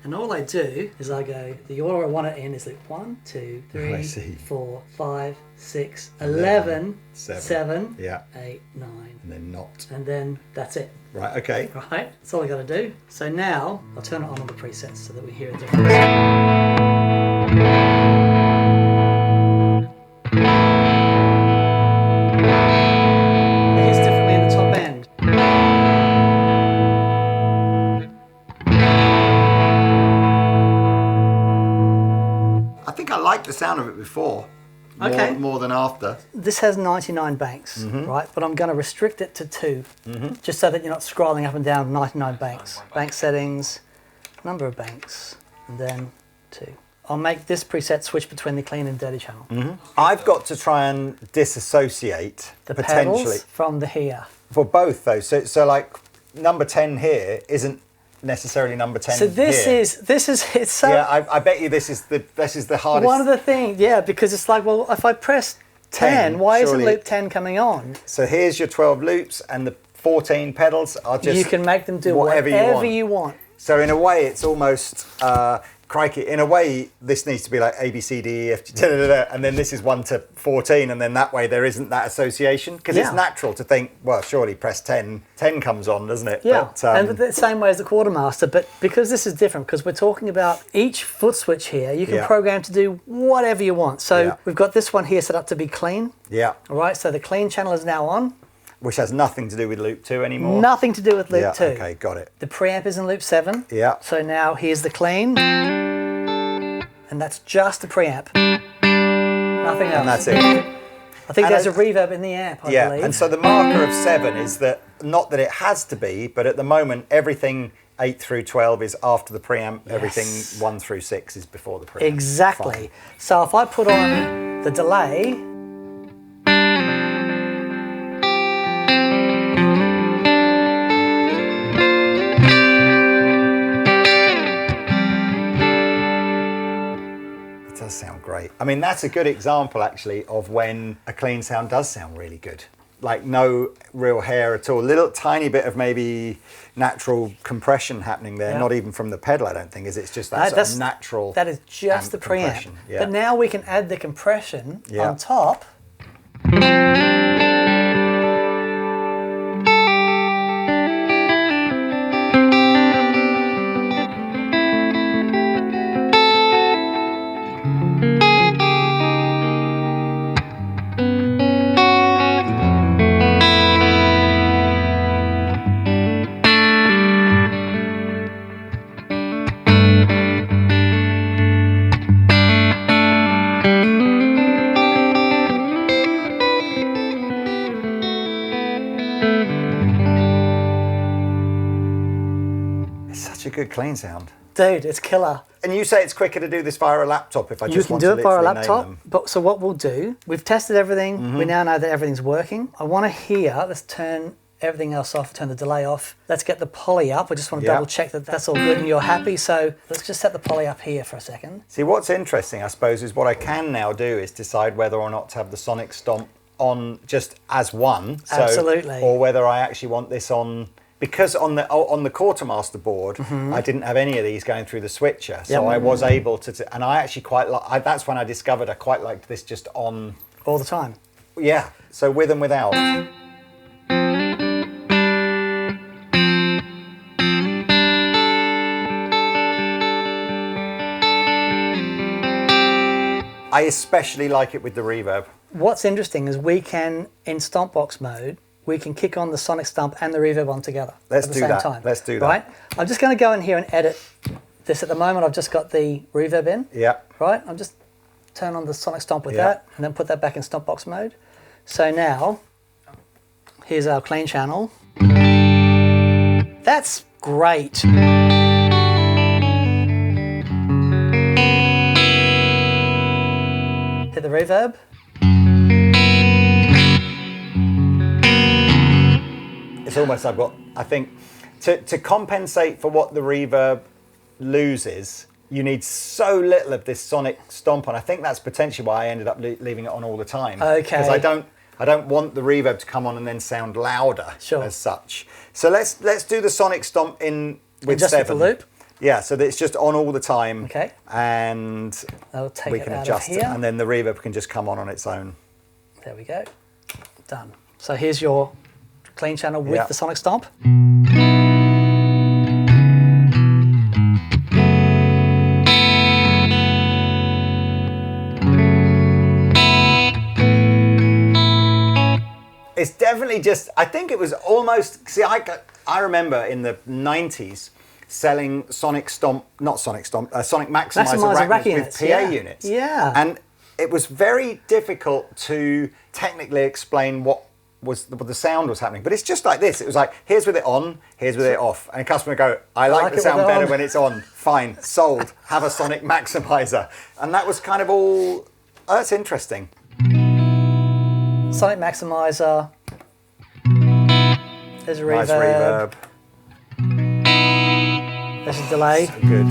And all I do is I go, the order I want it in is loop 1, 2, 3, 4, 5, 6, 11, 7, yeah. 8, 9. And then not. And then that's it. Right, okay. Right, that's all I got to do. So now I'll turn it on the presets so that we hear a difference. It hits differently in the top end. I think I liked the sound of it before. More than after. This has 99 banks, right? But I'm going to restrict it to 2, just so that you're not scrolling up and down 99 banks. Bank settings, number of banks, and then 2. I'll make this preset switch between the clean and dirty channel. I've got to try and disassociate The potentially pedals from the here. for both though. So like number 10 here isn't necessarily number 10. So this here. is it's so. Yeah, I bet you this is the hardest. One of the things, yeah, because it's like, well, if I press 10, why isn't surely. loop 10 coming on? So here's your 12 loops, and the 14 pedals are just. You can make them do whatever you want. So in a way, it's almost crikey. In a way, this needs to be like A, B, C, D, E, F, G, and then this is 1 to 14, and then that way there isn't that association, because it's natural to think, well, surely press 10, 10 comes on, doesn't it? Yeah, but, and the same way as the quartermaster, but because this is different, because we're talking about each foot switch here, you can program to do whatever you want. So we've got this one here set up to be clean. Yeah. All right, so the clean channel is now on. Which has nothing to do with loop 2 anymore. Nothing to do with loop 2. Okay, got it. The preamp is in loop 7. Yeah. So now here's the clean. And that's just the preamp. Nothing else. And that's it. I think there's a reverb in the amp, I believe. Yeah, and so the marker of 7 is that, not that it has to be, but at the moment, everything 8 through 12 is after the preamp, everything 1 through 6 is before the preamp. Exactly. Fine. So if I put on the delay, sound great. I mean, that's a good example actually of when a clean sound does sound really good. Like no real hair at all. A little tiny bit of maybe natural compression happening there, not even from the pedal, I don't think, is it's just that sort of natural. That is just the preamp. Yeah. But now we can add the compression on top. Such a good clean sound. Dude, it's killer. And you say it's quicker to do this via a laptop if I just want to You can do it via a literally laptop, name them. but so what we'll do, we've tested everything, we now know that everything's working. I want to hear, let's turn everything else off, turn the delay off. Let's get the poly up. I just want to double check that that's all good and you're happy. So let's just set the poly up here for a second. See, what's interesting, I suppose, is what I can now do is decide whether or not to have the sonic stomp on just as one. So, absolutely. Or whether I actually want this on... Because on the quartermaster board, I didn't have any of these going through the switcher, so I was able to, and I actually quite like. That's when I discovered I quite liked this just on all the time. Yeah, so with and without. I especially like it with the reverb. What's interesting is we can, in Stompbox mode, we can kick on the sonic stomp and the reverb on together at the same time. Let's do that. Right? I'm just going to go in here and edit this. At the moment, I've just got the reverb in. Yeah. Right? I'm just turn on the sonic stomp with that and then put that back in Stompbox mode. So now, here's our clean channel. That's great. Hit the reverb. It's almost, I think, to compensate for what the reverb loses, you need so little of this sonic stomp on. I think that's potentially why I ended up leaving it on all the time. Okay. Because I don't want the reverb to come on and then sound louder as such. So let's do the sonic stomp in with just 7. With the loop? Yeah, so that it's just on all the time. Okay. And we can adjust it, and then the reverb can just come on its own. There we go. Done. So here's your clean channel with the sonic stomp. It's definitely just, I think it was almost, see, I remember in the 90s selling sonic maximizer rack units with PA units. Yeah. And it was very difficult to technically explain what the sound was happening. But it's just like this. It was like, here's with it on, here's with it off. And a customer would go, I like the sound better when it's on. Fine, sold, have a sonic maximizer. And that was kind of all, oh, that's interesting. Sonic maximizer. There's a reverb. Nice reverb. There's a delay. So good.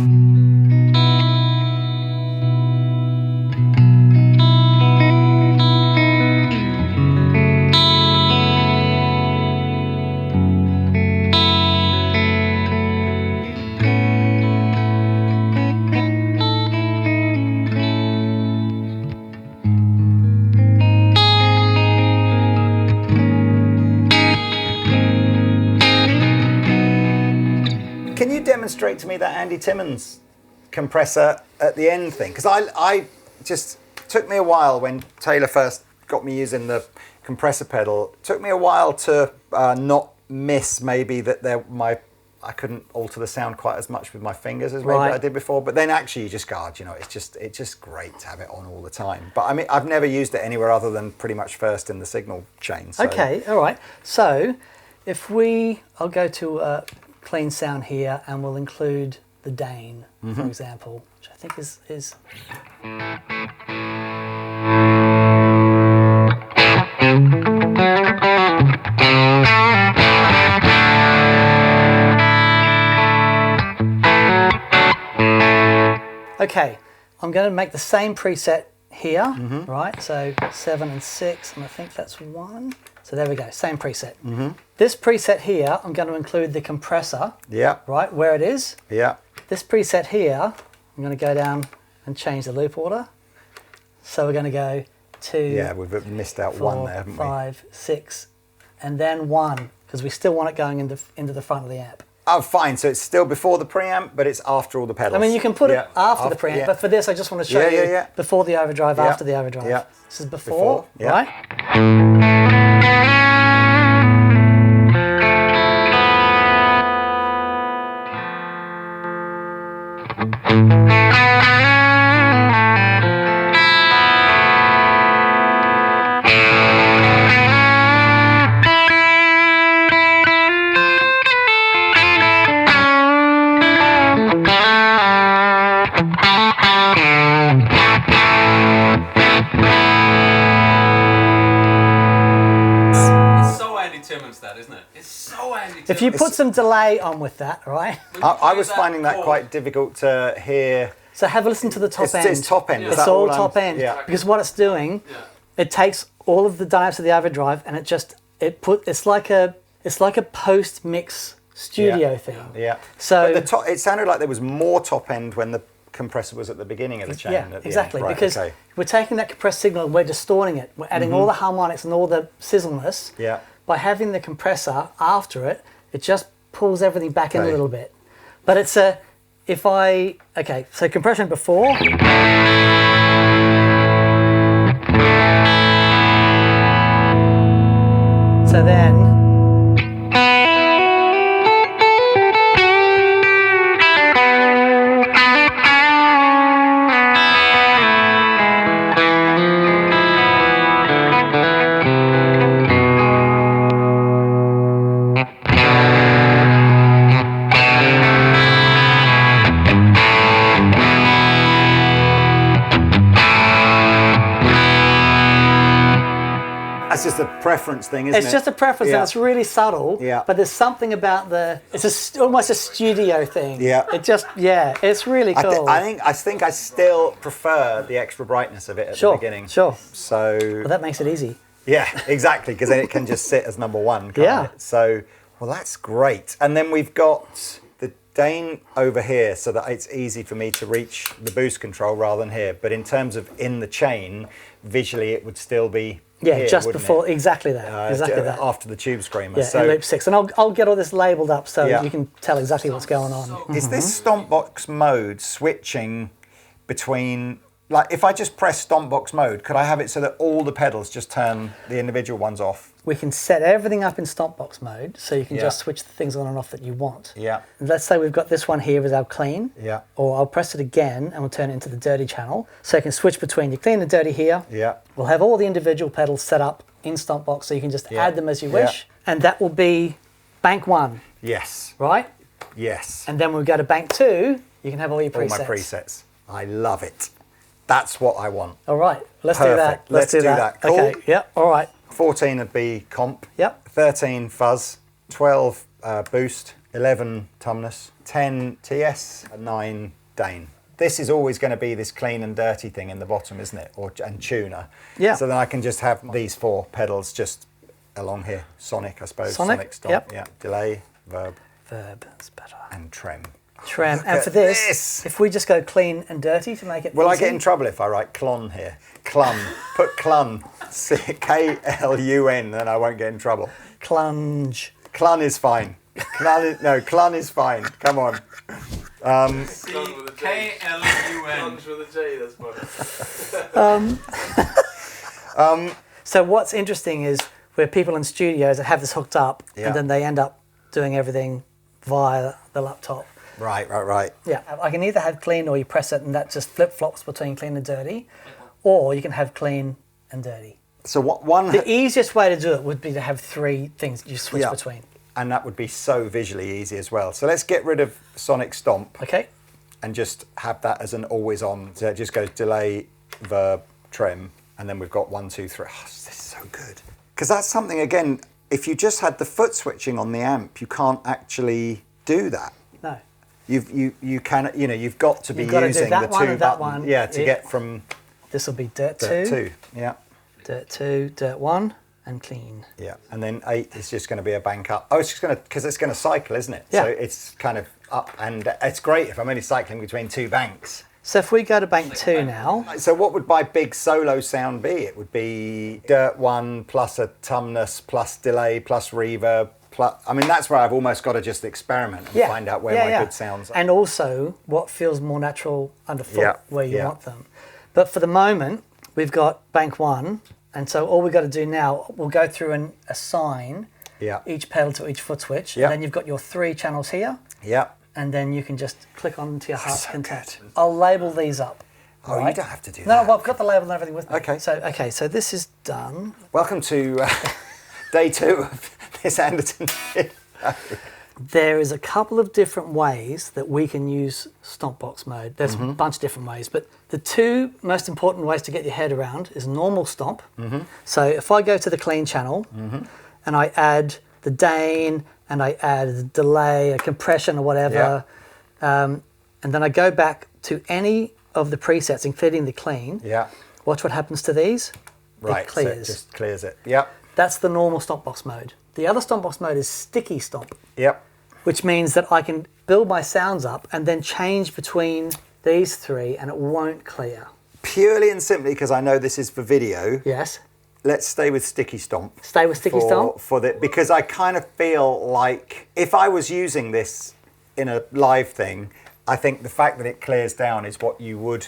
Can you demonstrate to me that Andy Timmons compressor at the end thing? Because I just took me a while when Taylor first got me using the compressor pedal. It took me a while to not miss maybe that I couldn't alter the sound quite as much with my fingers as maybe I did before. But then actually you just go, you know, it's just great to have it on all the time. But I mean, I've never used it anywhere other than pretty much first in the signal chain. So. Okay, all right. So I'll go to clean sound here, and we'll include the Dane, for example, which I think is okay. I'm going to make the same preset here, right? So 7 and 6, and I think that's 1. So there we go, same preset. This preset here, I'm going to include the compressor, right, where it is. This preset here, I'm going to go down and change the loop order. So we're going to go 2, yeah, we've missed out 4, 1 there, haven't we? 5, 6, and then 1, because we still want it going into the front of the amp. Oh, fine. So it's still before the preamp, but it's after all the pedals. I mean, you can put it after the preamp, but for this, I just want to show you before the overdrive, after the overdrive. This is before. Right? If you put some delay on with that, right? I was finding that quite difficult to hear. So have a listen to the top end. It's top end. It's all top end. Yeah. Because what it's doing, it takes all of the dynamics of the overdrive and it's like a post mix studio thing. Yeah. So but it sounded like there was more top end when the compressor was at the beginning of the chain. Yeah, exactly. Right, because we're taking that compressed signal and we're distorting it. We're adding all the harmonics and all the sizzleness. Yeah. By having the compressor after it, it just pulls everything back in a little bit. But it's so compression before. So then. That's just a preference thing, isn't it? It's just a preference, and it's really subtle. Yeah. But there's something about it's almost a studio thing. Yeah. It's really cool. I think I still prefer the extra brightness of it at the beginning. Sure. So. Well, that makes it easy. Yeah, exactly, because then it can just sit as number 1. Can't it? So, well, that's great. And then we've got the Dane over here, so that it's easy for me to reach the boost control rather than here. But in terms of in the chain, visually, it would still be. Yeah, here, just before, it? exactly that. After the tube screamer. Yeah, so, in loop 6. And I'll get all this labelled up so you can tell exactly what's going on. Is this Stompbox mode switching between, like if I just press Stompbox mode, could I have it so that all the pedals just turn the individual ones off? We can set everything up in Stompbox mode so you can just switch the things on and off that you want. Yeah. Let's say we've got this one here as our clean. Yeah. Or I'll press it again and we'll turn it into the dirty channel. So you can switch between your clean and dirty here. Yeah. We'll have all the individual pedals set up in Stompbox so you can just add them as you wish. And that will be bank 1. Yes. Right? Yes. And then when we go to bank 2, you can have all your presets. All my presets. I love it. That's what I want. All right. Let's do that. Let's do that. Cool. Okay. Yep. All right. 14 would be comp. Yep. 13 fuzz. 12 boost. 11 tumnus, 10 TS, and 9 Dane. This is always going to be this clean and dirty thing in the bottom, isn't it? And tuner. Yeah. So then I can just have these 4 pedals just along here. Sonic, I suppose. Sonic, stomp. yep. Yeah. Delay, verb. Verb, that's better. And trem. Trem. Look And for at this, if we just go clean and dirty to make it Will I easy. get in trouble if I write clon here? Clun. Put clun. K-L-U-N, then I won't get in trouble. Clunge. Clun is fine. Clun is fine. Come on. K-L-U-N. With a J, that's funny. So what's interesting is where people in studios that have this hooked up and then they end up doing everything via the laptop. Right. Yeah, I can either have clean or you press it and that just flip-flops between clean and dirty, or you can have clean and dirty. So one... The easiest way to do it would be to have 3 things you switch between. And that would be so visually easy as well. So let's get rid of Sonic Stomp. Okay. And just have that as an always on. So it just goes delay, verb, trem, and then we've got 1, 2, 3. Oh, this is so good. Because that's something, again, if you just had the foot switching on the amp, you can't actually do that. No. You can, you've got to be You've got to do using that the one 2 and that buttons. one. Yeah, to get from This will be dirt dirt 2, 2. Yeah. dirt 2, dirt 1, and clean. Yeah, and then 8 is just going to be a bank up. Oh, it's just going to, because it's going to cycle, isn't it? Yeah. So it's kind of up, and it's great if I'm only cycling between 2 banks. So if we go to bank 2 now. So what would my big solo sound be? It would be dirt 1 plus a tumnus plus delay plus reverb. Plus, I mean, that's where I've almost got to just experiment and find out where my good sounds are. And also what feels more natural underfoot where you Yeah. want them. But for the moment, we've got bank 1. And so all we've got to do now, we'll go through and assign each pedal to each foot switch. And then you've got your 3 channels here. Yeah. And then you can just click on to your heart's so content. good. I'll label these up. Oh, right? you don't have to do No, that. well, I've got the label and everything with me. Okay. So this is done. Welcome to day 2 of this Anderton. There is a couple of different ways that we can use stomp box mode. There's a bunch of different ways, but the 2 most important ways to get your head around is normal stomp. So if I go to the clean channel and I add the Dane and I add a delay, a compression or whatever, and then I go back to any of the presets, including the clean, watch what happens to these. Right, It clears. so it just clears it. Yep. That's the normal stomp box mode. The other stomp box mode is sticky stomp. Yep. Which means that I can build my sounds up and then change between these 3 and it won't clear. Purely and simply because I know this is for video. Yes. Let's stay with Sticky Stomp. Stay with Sticky Stomp? Because I kind of feel like if I was using this in a live thing, I think the fact that it clears down is what you would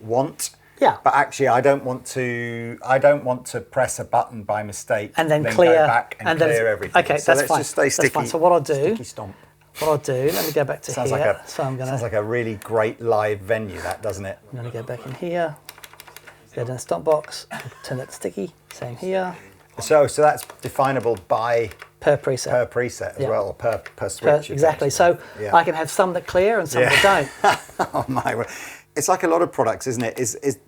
want. Yeah. But actually, I don't want to press a button by mistake And then clear. go back and clear everything. Okay, so that's let's fine. just stay That's sticky. fine. So what I'll do, Sticky Stomp. let me go back to Sounds here. Sounds like a really great live venue, that, doesn't it? I'm going to go back in here. Go down to stomp box. Turn that to sticky. Same here. So that's definable by Per preset. per preset as Yeah. well, or per switch. Exactly. So I can have some that clear and some that don't. Oh my word. It's like a lot of products, isn't it? Is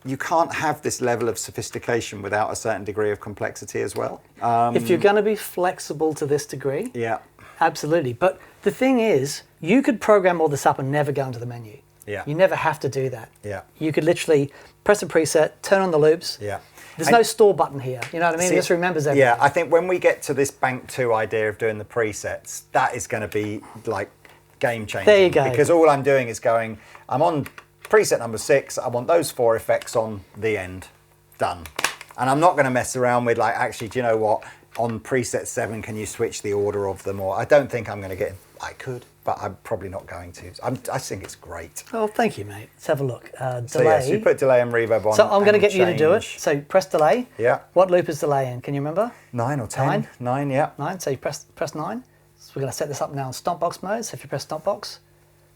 you can't have this level of sophistication without a certain degree of complexity as well. If you're going to be flexible to this degree, Yeah. absolutely. But the thing is, you could program all this up and never go into the menu. Yeah. You never have to do that. Yeah. You could literally press a preset, turn on the loops. Yeah. There's no store button here. You know what I mean? It just remembers everything. Yeah, I think when we get to this Bank 2 idea of doing the presets, that is going to be like game changing. There you go. Because all I'm doing is going, I'm on preset number 6, I want those 4 effects on the end. Done. And I'm not going to mess around with like, actually, do you know what? On preset 7, can you switch the order of them? Or I don't think I'm going to get, I could, but I'm probably not going to. I think it's great. Oh, thank you, mate. Let's have a look. Delay. So yes, you put delay and reverb on. So I'm going to and get you to do it. change. So press delay. Yeah. What loop is delay in? Can you remember? 9 or 10? 9? 9, yeah. 9. So you press 9. So we're going to set this up now in stomp box mode. So if you press stomp box,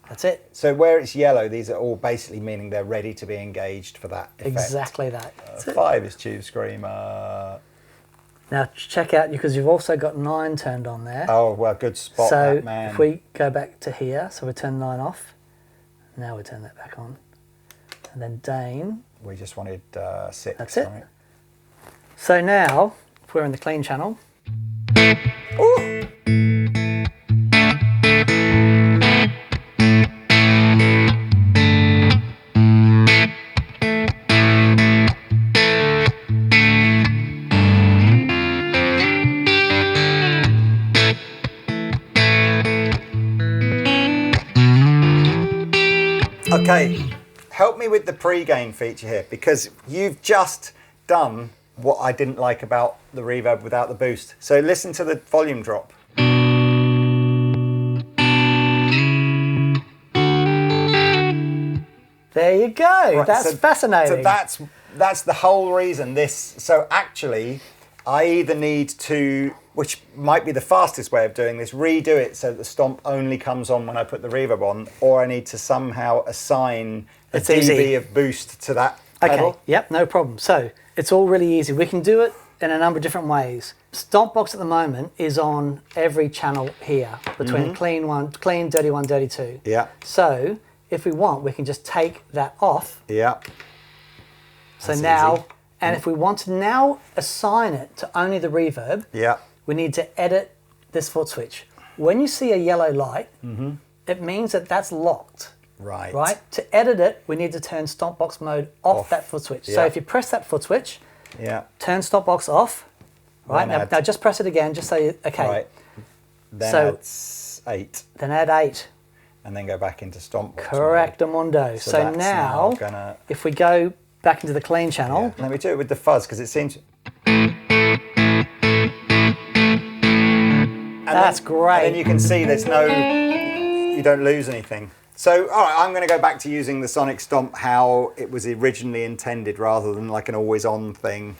that's it. So where it's yellow, these are all basically meaning they're ready to be engaged for that effect. Exactly that. That's it. 5 is Tube Screamer. Now check out, because you've also got 9 turned on there. Oh, well, good spot, So that man. if we go back to here, so we turn 9 off. Now we turn that back on. And then Dane. We just wanted 6. That's it. Right? So now, if we're in the clean channel. Ooh. Okay, help me with the pre-gain feature here, because you've just done what I didn't like about the reverb without the boost. So listen to the volume drop. There you go. Right, that's fascinating. So that's the whole reason this. So actually, I either need to, which might be the fastest way of doing this, redo it so that the stomp only comes on when I put the reverb on, or I need to somehow assign a It's dB easy. of boost to that pedal. Okay, yep, no problem. So it's all really easy. We can do it in a number of different ways. Stompbox at the moment is on every channel here between clean, dirty 1, dirty 2. Yeah. So if we want, we can just take that off. Yeah. So That's now, easy. and if we want to now assign it to only the reverb, Yeah. we need to edit this foot switch. When you see a yellow light, it means that that's locked. Right. Right? To edit it, we need to turn Stompbox mode off that foot switch. So Yeah. if you press that foot switch, Yeah. turn Stompbox off, right? Then Now just press it again, just so you, okay. Right. Then So- it's 8, Then add 8. and then go back into stomp. Correctamundo. So that's now, now gonna- if we go back into the clean channel, Let me do it with the fuzz, because it seems. that's great. And then you can see there's no, you don't lose anything. So, all right, I'm going to go back to using the sonic stomp how it was originally intended, rather than like an always-on thing.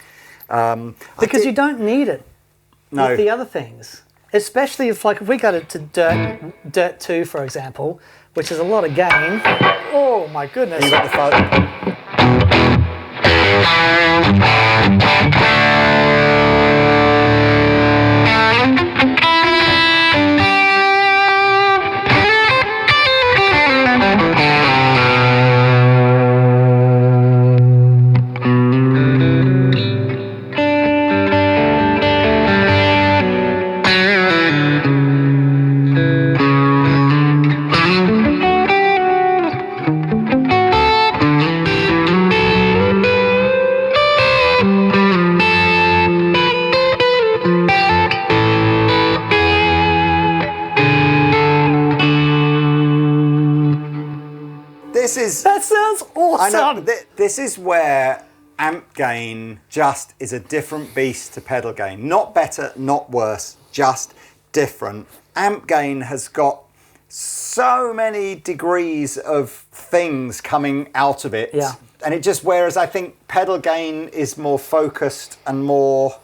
because you don't need it No. with the other things. Especially if we go to Dirt 2, for example, which is a lot of gain. Oh my goodness. You got the fuzz. This is. That sounds awesome. I know. This is where amp gain just is a different beast to pedal gain. Not better, not worse, just different. Amp gain has got so many degrees of things coming out of it. Yeah. And it just, whereas I think pedal gain is more focused and more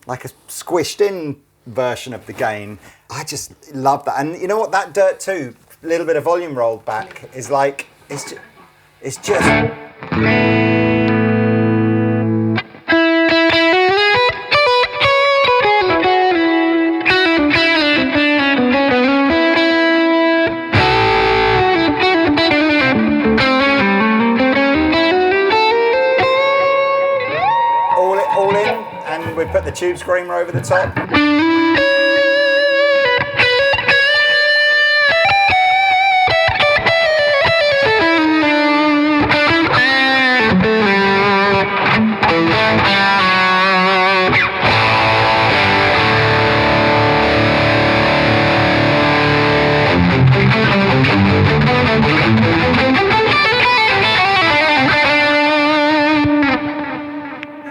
like a squished in version of the gain. I just love that. And you know what, that Dirt 2, little bit of volume rolled back is like, it's just. All in, and we put the tube screamer over the top.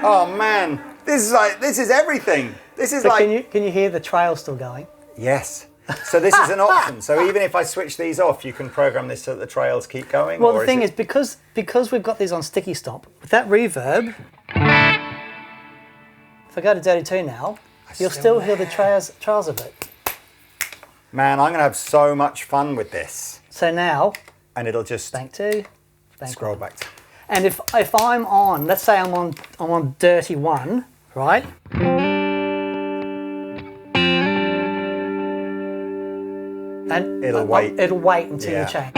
Oh man, this is everything. This is So like. can you hear the trail still going? Yes. So this is an option. So even if I switch these off, you can program this so that the trails keep going. Well, or the thing it- is because we've got these on sticky stomp, with that reverb, if I go to Dirty 2 now, you'll still hear the trails of it. Man, I'm gonna have so much fun with this, So now, and it'll just bank 2, bank scroll 1. back to. And if I'm on, let's say I'm on Dirty 1, right? And It'll wait. It'll wait until Yeah. you change.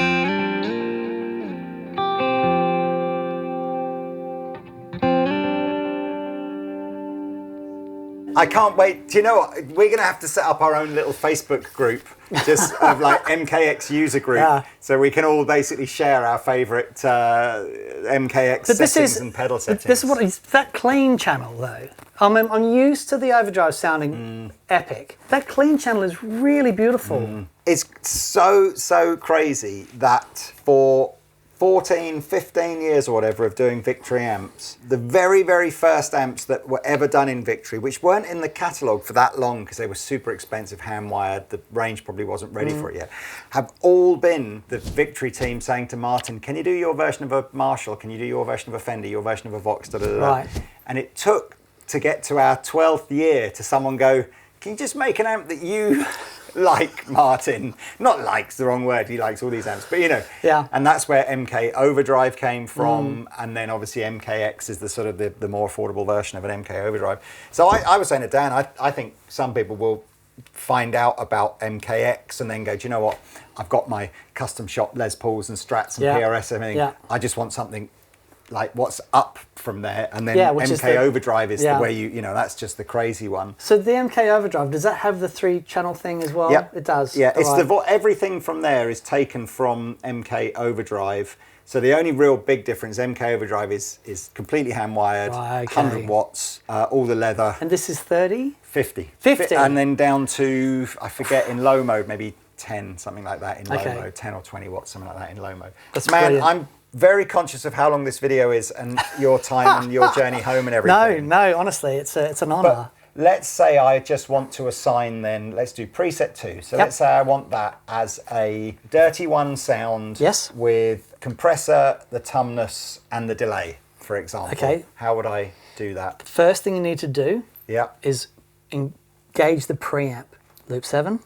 I can't wait. Do you know what? We're going to have to set up our own little Facebook group, just of like MKX user group, Yeah. so we can all basically share our favourite MKX But settings and pedal settings. This is what is that clean channel though. I'm used to the overdrive sounding epic. That clean channel is really beautiful. It's so crazy that for 14, 15 years or whatever of doing Victory amps, the very, very first amps that were ever done in Victory, which weren't in the catalogue for that long because they were super expensive, hand-wired, the range probably wasn't ready for it yet, have all been the Victory team saying to Martin, can you do your version of a Marshall? Can you do your version of a Fender, your version of a Vox? Da, da, da, da. Right. And it took to get to our 12th year to someone go, can you just make an amp that you like, Martin? Not like's the wrong word, he likes all these amps, but you know. Yeah. And that's where MK Overdrive came from, and then obviously MKX is the sort of the more affordable version of an MK Overdrive. So I was saying to Dan, I think some people will find out about MKX and then go, do you know what? I've got my custom shop Les Pauls and Strats and PRS and everything. Yeah. I just want something like what's up from there, and then which is MK Overdrive is the yeah. way you know, that's just the crazy one. So the MK Overdrive, does that have the 3-channel thing as well? Yep. It does. Yeah, it's Right. everything from there is taken from MK Overdrive. So the only real big difference, MK Overdrive is completely hand wired, Right, okay. 100 watts, all the leather. And this is 30? 50. 50? And then down to, I forget, in low mode, maybe 10, something like that in Okay. low mode, 10 or 20 watts, something like that in low mode. That's Man, brilliant. I'm very conscious of how long this video is and your time and your journey home and everything. No, honestly, it's an honour. But let's say I just want to assign then, let's do preset 2. So Yep. let's say I want that as a dirty one sound Yes. with compressor, the tumness and the delay, for example. Okay. How would I do that? First thing you need to do Yeah. is engage the preamp. Loop 7.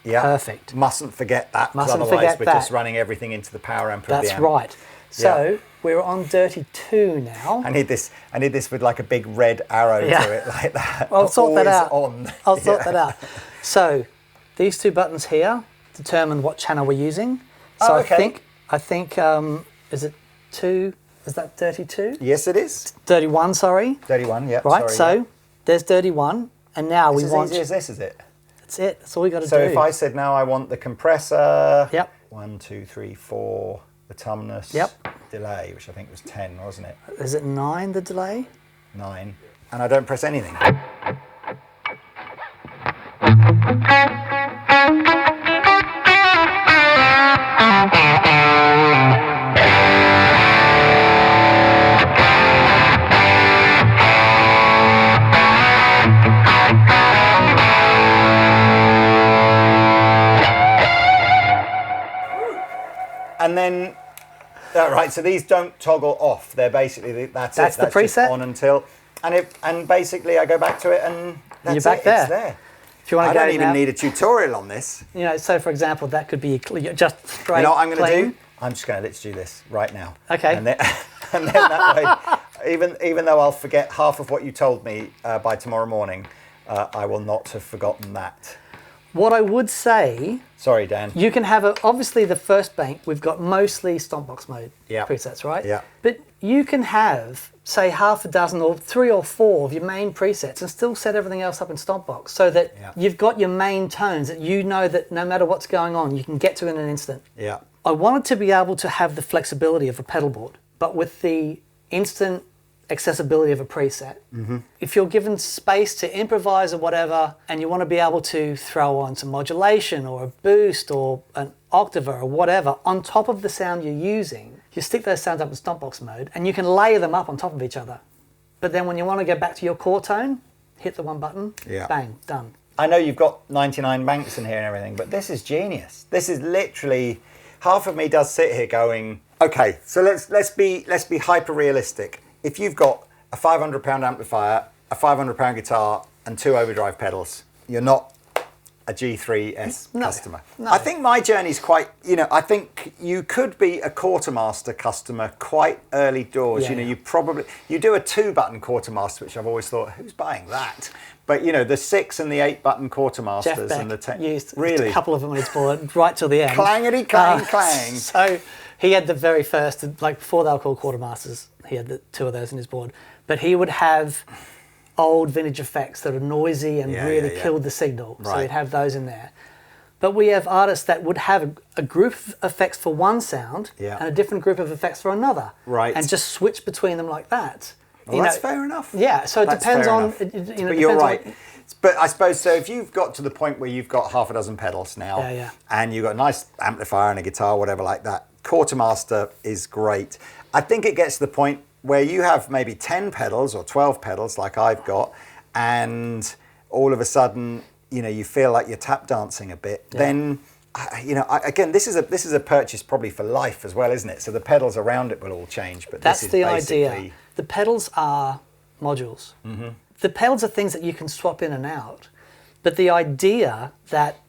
Yeah. Perfect. Mustn't forget that, 'cause Mustn't otherwise forget we're that. just running everything into the power amp of That's the amp. right. So Yeah. we're on dirty 2 now. I need this with like a big red arrow Yeah. to it like that. I'll sort that out. On. I'll sort Yeah. that out. So these 2 buttons here determine what channel we're using. So Oh, okay. I think is it 2? Is that 32? Yes, it is. 31, sorry. 31, yeah. Right, sorry, so there's 31, and now we it's want. as easy as this, is it? That's it. That's all we got to So do. if I said now I want the compressor, Yep. 1, 2, 3, 4, the tumnus, Yep. delay, which I think was 10, wasn't it? Is it 9 the delay? 9, and I don't press anything. And then, right, so these don't toggle off. They're basically, that's That's it. the Just preset? on until, and basically I go back to it and that's You're back it. there. It's there. If you want I to go don't even now, need a tutorial on this. you know, so for example, that could be just straight. You know what I'm going to plain. do? I'm just going to let's do this right now. Okay. And then, and then that way, even though I'll forget half of what you told me by tomorrow morning, I will not have forgotten that. What I would say, Sorry, Dan. you can have obviously the first bank, we've got mostly Stompbox mode Yeah. presets, right? Yeah. But you can have, say, half a dozen or 3 or 4 of your main presets and still set everything else up in Stompbox so that Yeah. you've got your main tones that you know that no matter what's going on, you can get to in an instant. Yeah. I wanted to be able to have the flexibility of a pedalboard, but with the instant accessibility of a preset. Mm-hmm. If you're given space to improvise or whatever, and you want to be able to throw on some modulation or a boost or an octaver or whatever on top of the sound you're using, you stick those sounds up in Stompbox mode and you can layer them up on top of each other. But then when you want to go back to your core tone, hit the one button, Yeah. bang, done. I know you've got 99 banks in here and everything, but this is genius. This is literally, half of me does sit here going, okay, so let's be hyper realistic. If you've got a £500 amplifier, a £500 guitar, and 2 overdrive pedals, you're not a G3S customer. No. I think my journey's quite, I think you could be a quartermaster customer quite early doors. Yeah, yeah. You do a 2-button quartermaster, which I've always thought, who's buying that? But the 6 and the 8-button quartermasters Jeff Beck and the 10 used really a couple of them on his board right till the end. clangety clang clang. So he had the very first, like before they were called quartermasters, he had the 2 of those in his board. But he would have old vintage effects that are noisy and really killed the signal. So Right. he'd have those in there. But we have artists that would have a group of effects for one sound Yeah. and a different group of effects for another. Right. And just switch between them like that. Well, that's fair enough. Yeah, so it That's depends fair on... enough. But But you're right. But I suppose, so if you've got to the point where you've got half a dozen pedals now, Yeah, yeah. and you've got a nice amplifier and a guitar, whatever like that, Quartermaster is great. I think it gets to the point where you have maybe 10 pedals or 12 pedals like I've got, and all of a sudden, you know, you feel like you're tap dancing a bit. Yeah. Then, you know, again, this is a purchase probably for life as well, isn't it? So the pedals around it will all change, but that's this is the basically... idea. The pedals are modules. Mm-hmm. The pedals are things that you can swap in and out, but the idea that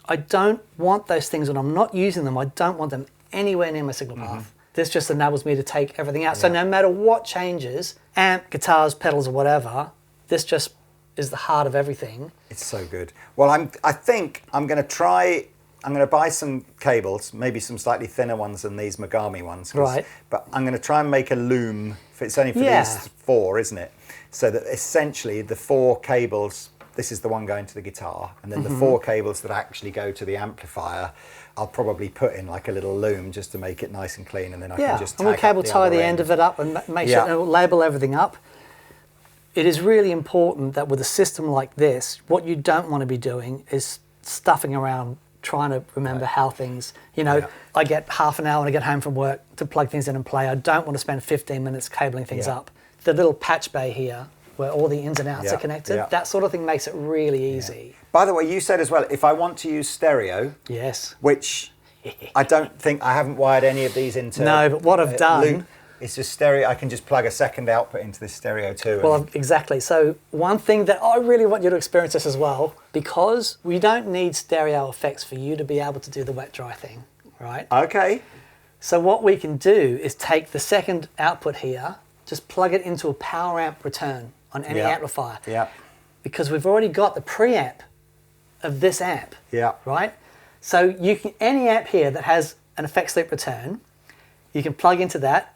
I don't want those things when I'm not using them, I don't want them anywhere near my signal path. This just enables me to take everything out. Yeah. So no matter what changes, amp, guitars, pedals, or whatever, this just is the heart of everything. It's so good. Well, I think I'm going to buy some cables, maybe some slightly thinner ones than these Mogami ones. Right. But I'm going to try and make a loom. It's only for these 4, isn't it? So that essentially the 4 cables, this is the one going to the guitar, and then the 4 cables that actually go to the amplifier, I'll probably put in like a little loom just to make it nice and clean, and then I can just tag and we'll cable tie the end of it up and make sure and label everything up. It is really important that with a system like this, what you don't want to be doing is stuffing around trying to remember how things, you know, I get half an hour when I get home from work to plug things in and play. I don't want to spend 15 minutes cabling things up. The little patch bay here where all the ins and outs are connected, that sort of thing makes it really easy. By the way, you said as well, if I want to use stereo, which I don't think, I haven't wired any of these into... No, but what I've done... loop, it's just stereo. I can just plug a second output into this stereo too. Well, exactly. So one thing that I really want you to experience this as well, because we don't need stereo effects for you to be able to do the wet dry thing, right? Okay. So what we can do is take the second output here, just plug it into a power amp return on any amplifier. Yeah. Because we've already got the preamp of this amp. Yeah. Right? So you can, any amp here that has an effects loop return, you can plug into that.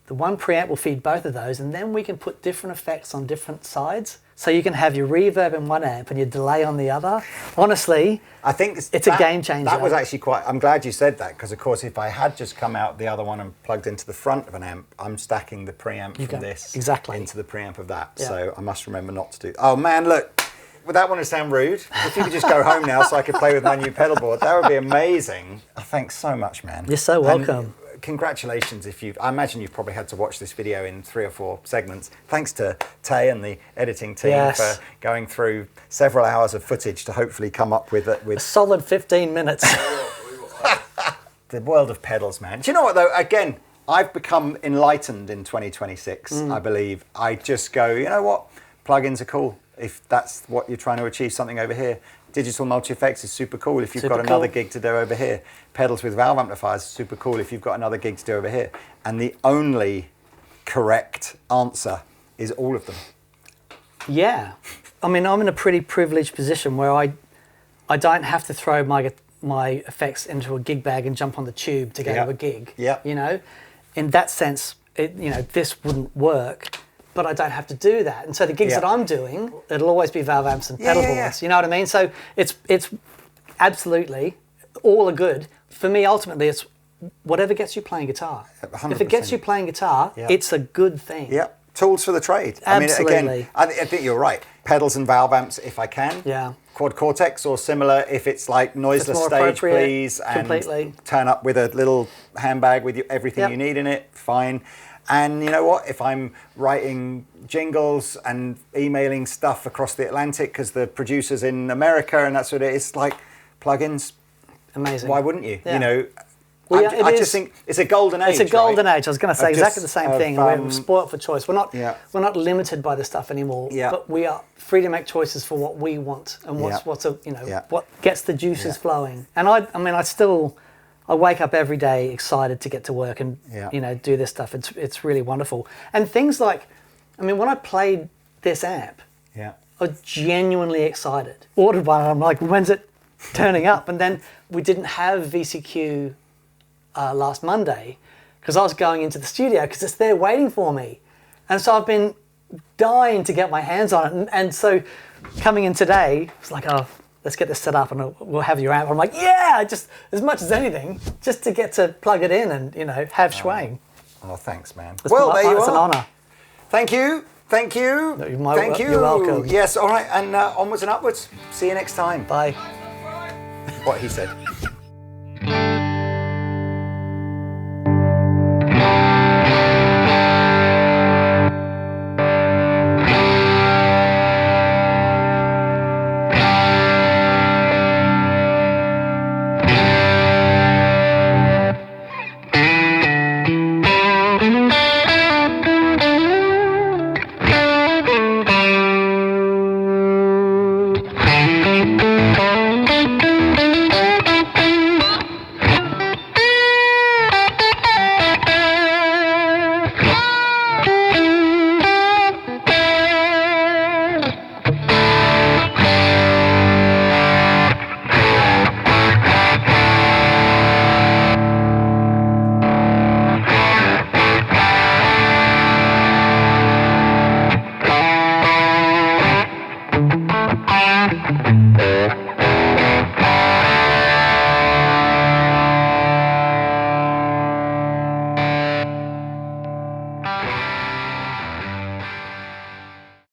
The one preamp will feed both of those, and then we can put different effects on different sides. So you can have your reverb in one amp and your delay on the other. Honestly, I think it's a game changer. That was actually quite, I'm glad you said that, because of course if I had just come out the other one and plugged into the front of an amp, I'm stacking the preamp from this into the preamp of that. Yeah. So I must remember not to do. Oh man, look, without wanting to sound rude, if you could just go home now so I could play with my new pedalboard, that would be amazing. Oh, thanks so much, man. You're so welcome. Congratulations I imagine you've probably had to watch this video in 3 or 4 segments. Thanks to Tay and the editing team for going through several hours of footage to hopefully come up with a solid 15 minutes. The world of pedals, man. Do you know what though? Again, I've become enlightened in 2026, I believe. I just go, you know what? Plugins are cool if that's what you're trying to achieve, something over here. Digital multi-effects is super cool if you've got another gig to do over here. Pedals with valve amplifiers is super cool if you've got another gig to do over here. And the only correct answer is all of them. Yeah. I mean, I'm in a pretty privileged position where I don't have to throw my effects into a gig bag and jump on the tube to go to a gig. Yeah. You know, in that sense, this wouldn't work. But I don't have to do that. And so the gigs that I'm doing, it'll always be valve amps and pedal boards. You know what I mean? So it's absolutely, all are good. For me, ultimately, it's whatever gets you playing guitar. 100%. If it gets you playing guitar, it's a good thing. Yeah, tools for the trade. Absolutely. I mean, again, I think you're right. Pedals and valve amps if I can. Yeah. Quad Cortex or similar if it's like noiseless stage, please. And turn up with a little handbag with everything you need in it, fine. And you know what? If I'm writing jingles and emailing stuff across the Atlantic because the producer's in America and that's what it is, it's like plugins. Amazing. Why wouldn't you? Yeah. You know, I just think it's a golden age. It's a golden age. I was going to say exactly the same thing. We're spoiled for choice. We're not limited by this stuff anymore. Yeah. But we are free to make choices for what we want and what gets the juices flowing. And I wake up every day excited to get to work and do this stuff. It's really wonderful. And things like, I mean, when I played this amp, I was genuinely excited. Ordered one, and I'm like, when's it turning up? And then we didn't have VCQ last Monday because I was going into the studio because it's there waiting for me. And so I've been dying to get my hands on it. And so coming in today, it's like, oh, let's get this set up and we'll have your amp. I'm like, yeah, just as much as anything, just to get to plug it in and, have swaying. Oh, thanks, man. There you are. It's an honour. Thank you. Thank you. Thank you. You're welcome. Yes, all right. And onwards and upwards. See you next time. Bye. What he said.